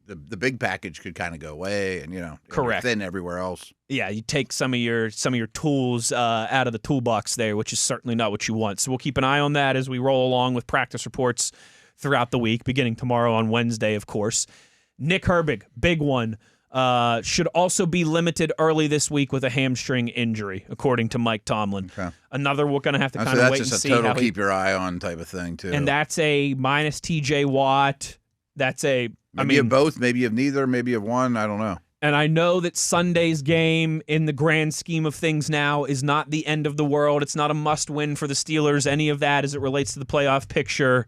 the big package could kind of go away, and correct. Thin everywhere else. Yeah, you take some of your tools out of the toolbox there, which is certainly not what you want. So we'll keep an eye on that as we roll along with practice reports throughout the week, beginning tomorrow on Wednesday, of course. Nick Herbig, big one, should also be limited early this week with a hamstring injury, according to Mike Tomlin. Okay. Another we're going to have to kind of wait and see. That's just a total keep your eye on type of thing, too. And that's a minus TJ Watt. That's a... Maybe you have both, maybe you have neither, maybe you have one, I don't know. And I know that Sunday's game in the grand scheme of things now is not the end of the world. It's not a must-win for the Steelers, any of that as it relates to the playoff picture.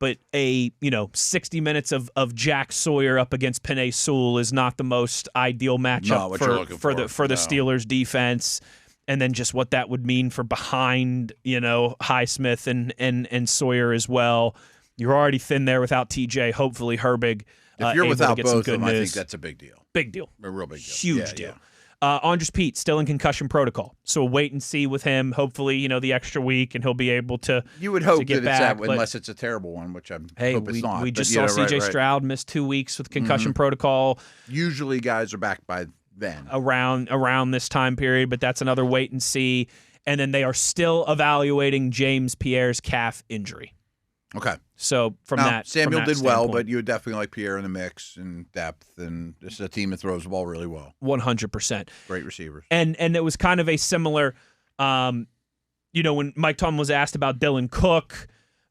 But 60 minutes of Jack Sawyer up against Penei Sewell is not the most ideal matchup for the Steelers defense. And then just what that would mean for behind, Highsmith and Sawyer as well. You're already thin there without TJ. Hopefully Herbig. If you're without both of them, I think that's a big deal. Big deal. A real big deal. Huge deal. Andres Pete, still in concussion protocol. So we'll wait and see with him. Hopefully, the extra week, and he'll be able to You would hope get that back, it's that, unless it's a terrible one, which I hope it's not. We just saw C.J. Stroud miss 2 weeks with concussion protocol. Usually guys are back by then. Around this time period, but that's another wait and see. And then they are still evaluating James Pierre's calf injury. Okay. So Samuel did well, but you would definitely like Pierre in the mix and depth, and this is a team that throws the ball really well. 100%. Great receivers. And it was kind of a similar, when Mike Tomlin was asked about Dylan Cook,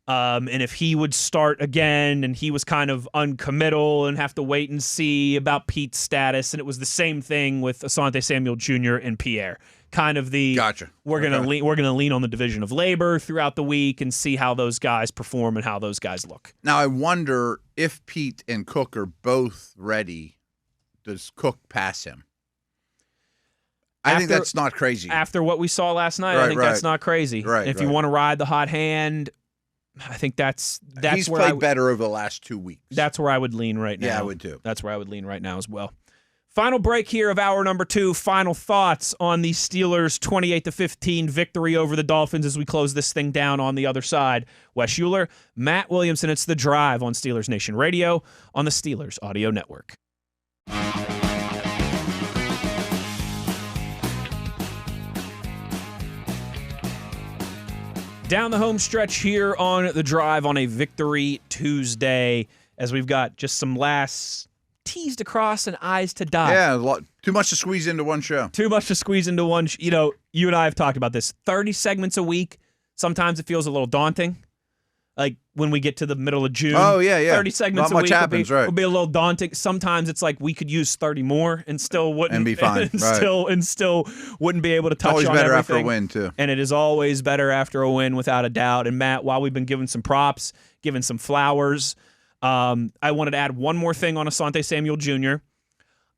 and if he would start again, and he was kind of uncommittal and have to wait and see about Pete's status, and it was the same thing with Asante Samuel Jr. and Pierre. Kind of the gotcha. We're gonna lean on the division of labor throughout the week and see how those guys perform and how those guys look. Now I wonder if Pete and Cook are both ready. Does Cook pass him? I think that's not crazy. After what we saw last night, I think that's not crazy. Right. If you want to ride the hot hand, I think that's he's where played better over the last 2 weeks. That's where I would lean right now. Yeah, I would too. That's where I would lean right now as well. Final break here of hour number 2. Final thoughts on the Steelers' 28-15 victory over the Dolphins as we close this thing down on the other side. Wes Uhler, Matt Williamson. It's The Drive on Steelers Nation Radio on the Steelers Audio Network. Down the home stretch here on The Drive on a Victory Tuesday as we've got just some last T's to cross and I's to dot. Yeah, too much to squeeze into one show. Too much to squeeze into one. You and I have talked about this. 30 segments a week. Sometimes it feels a little daunting. Like when we get to the middle of June. Oh, yeah. 30 segments Not a much week happens, will be a little daunting. Sometimes it's like we could use 30 more and still wouldn't. And be fine. And still wouldn't be able to touch on everything. Always better everything. after a win, too. And it is always better after a win, without a doubt. And Matt, while we've been giving some props, giving some flowers, I wanted to add one more thing on Asante Samuel Jr.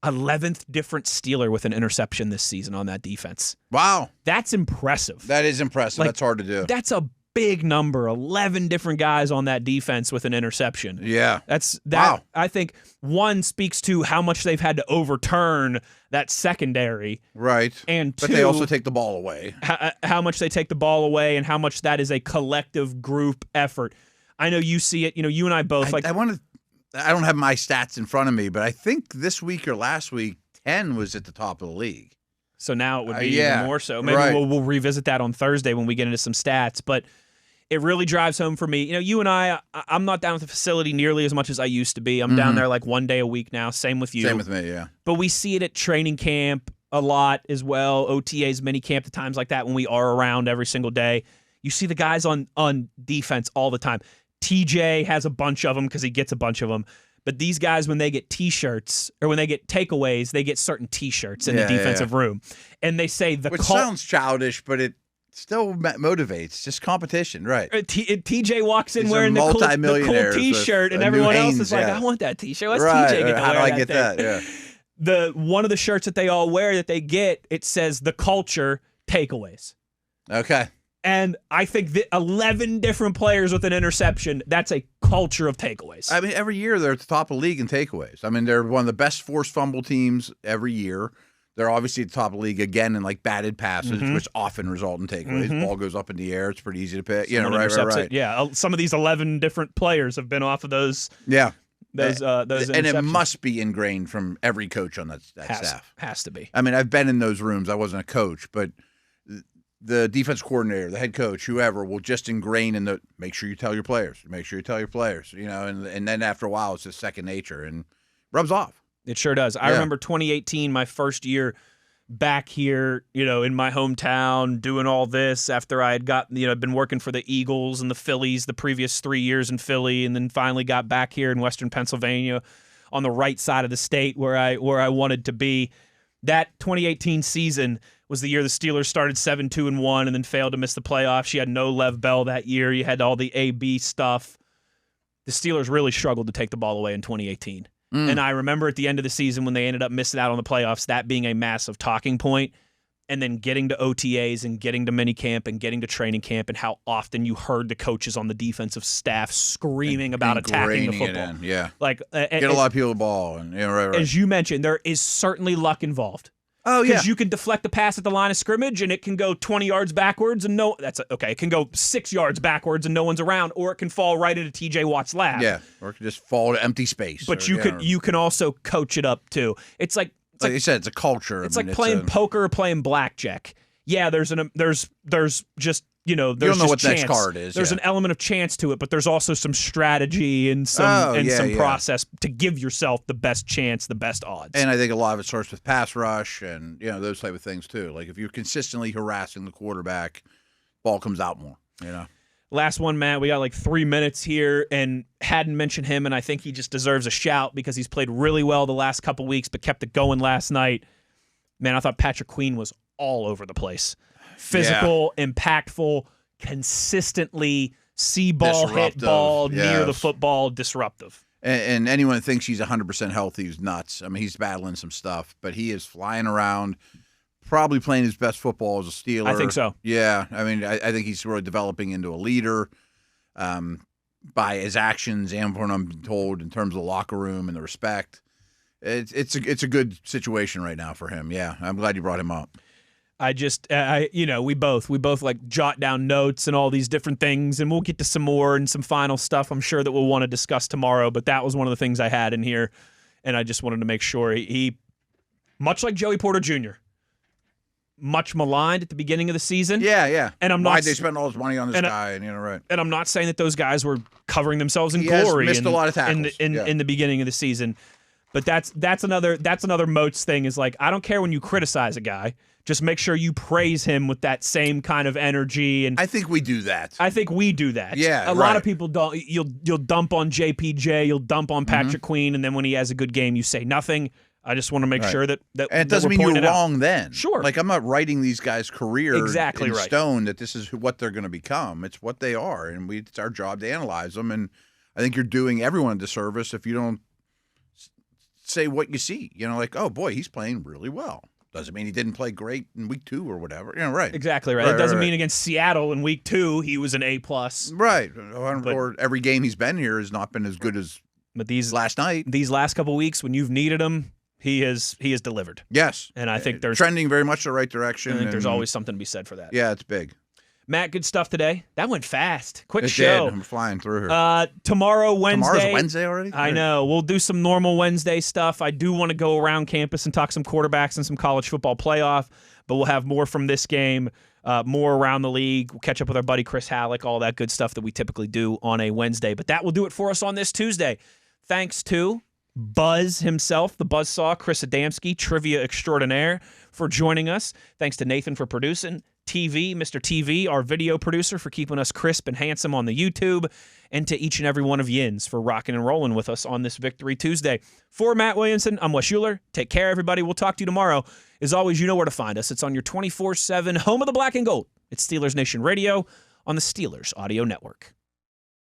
11th different Steeler with an interception this season on that defense. Wow. That's impressive. That is impressive. That's hard to do. That's a big number. 11 different guys on that defense with an interception. Yeah. Wow. I think one speaks to how much they've had to overturn that secondary. Right. And two, but they also take the ball away. How much they take the ball away and how much that is a collective group effort. I know you see it. You and I both. I don't have my stats in front of me, but I think this week or last week, 10 was at the top of the league. So now it would be even more so. Maybe we'll revisit that on Thursday when we get into some stats. But it really drives home for me. You and I'm not down at the facility nearly as much as I used to be. I'm down there like 1 day a week now. Same with you. Same with me, yeah. But we see it at training camp a lot as well. OTAs, mini camp, at times like that when we are around every single day. You see the guys on defense all the time. TJ has a bunch of them because he gets a bunch of them. But these guys, when they get T-shirts or when they get takeaways, they get certain T-shirts in the defensive room. And they say which sounds childish, but it still motivates. Just competition, right? TJ walks in wearing the cool T-shirt, and everyone else is like, I want that T-shirt. What's TJ get to wear? How do I get that? Yeah. One of the shirts that they all wear that they get, it says the culture takeaways. Okay. And I think that 11 different players with an interception, that's a culture of takeaways. I mean, every year they're at the top of the league in takeaways. I mean, they're one of the best forced fumble teams every year. They're obviously at the top of the league again in like batted passes, which often result in takeaways. Ball goes up in the air. It's pretty easy to pick. Right. Yeah, some of these 11 different players have been off of those. Yeah. Those and it must be ingrained from every coach on that staff. Has to be. I mean, I've been in those rooms. I wasn't a coach, but the defense coordinator, the head coach, whoever, will just ingrain in make sure you tell your players. Make sure you tell your players, and then after a while, it's just second nature and rubs off. It sure does. I remember 2018, my first year back here, in my hometown, doing all this after I had been working for the Eagles and the Phillies the previous 3 years in Philly, and then finally got back here in Western Pennsylvania on the right side of the state where I wanted to be. That 2018 season was the year the Steelers started 7-2-1 and then failed to miss the playoffs. You had no Lev Bell that year. You had all the AB stuff. The Steelers really struggled to take the ball away in 2018. And I remember at the end of the season when they ended up missing out on the playoffs, that being a massive talking point, and then getting to OTAs and getting to minicamp and getting to training camp and how often you heard the coaches on the defensive staff screaming about attacking the football. Yeah. Like, get a lot of people the ball. And right. As you mentioned, there is certainly luck involved. Oh, yeah. Because you can deflect a pass at the line of scrimmage and it can go 20 yards backwards and it can go 6 yards backwards and no one's around, or it can fall right into TJ Watt's lap. Yeah, or it can just fall to empty space. But you can also coach it up too. It's like you said, it's a culture. It's like playing poker or playing blackjack. Yeah, there's just you don't know what chance. Next card is. There's an element of chance to it, but there's also some strategy and some process to give yourself the best chance, the best odds. And I think a lot of it starts with pass rush and those type of things too. Like if you're consistently harassing the quarterback, ball comes out more. Last one, Matt. We got like 3 minutes here, and hadn't mentioned him, and I think he just deserves a shout because he's played really well the last couple weeks, but kept it going last night. Man, I thought Patrick Queen was all over the place. Physical, impactful, consistently see ball, hit ball, near the football, disruptive. And anyone that thinks he's 100% healthy is nuts. I mean, he's battling some stuff, but he is flying around, probably playing his best football as a Steeler. I think so. Yeah, I mean, I think he's really developing into a leader by his actions and from what I'm told in terms of the locker room and the respect. It's a good situation right now for him. Yeah, I'm glad you brought him up. We both like jot down notes and all these different things, and we'll get to some more and some final stuff I'm sure that we'll want to discuss tomorrow, but that was one of the things I had in here, and I just wanted to make sure he much like Joey Porter Jr., much maligned at the beginning of the season. Yeah. And why'd they spend all this money on this guy? And right. And I'm not saying that those guys were covering themselves in he glory. Missed a lot of tackles. In the beginning of the season. But that's another Moats thing is like, I don't care when you criticize a guy. Just make sure you praise him with that same kind of energy. And I think we do that. Yeah, a lot of people don't. You'll dump on JPJ, you'll dump on Patrick Queen, and then when he has a good game, you say nothing. I just want to make sure that and it doesn't mean you're wrong then. Sure. Like I'm not writing these guys' career in stone that this is what they're going to become. It's what they are, and it's our job to analyze them. And I think you're doing everyone a disservice if you don't say what you see. Like, oh boy, he's playing really well. Doesn't mean he didn't play great in week 2 or whatever. Right. Exactly right. It doesn't mean against Seattle in week 2 he was an A+. Right. Or every game he's been here has not been as good as last night. These last couple weeks when you've needed him, he has delivered. Yes. And I think there's trending very much the right direction. I think there's always something to be said for that. Yeah, it's big. Matt, good stuff today. That went fast. Quick it show. Did. I'm flying through here. Tomorrow, Wednesday. Tomorrow's Wednesday already? I know. We'll do some normal Wednesday stuff. I do want to go around campus and talk some quarterbacks and some college football playoff, but we'll have more from this game, more around the league. We'll catch up with our buddy Chris Halleck, all that good stuff that we typically do on a Wednesday. But that will do it for us on this Tuesday. Thanks to Buzz himself, the Buzzsaw, Chris Adamski, trivia extraordinaire, for joining us. Thanks to Nathan for producing. TV, Mr. TV, our video producer, for keeping us crisp and handsome on the YouTube, and to each and every one of yins for rocking and rolling with us on this Victory Tuesday. For Matt Williamson, I'm Wes Uhler. Take care, everybody. We'll talk to you tomorrow. As always, you know where to find us. It's on your 24/7 home of the black and gold. It's Steelers Nation Radio on the Steelers Audio Network.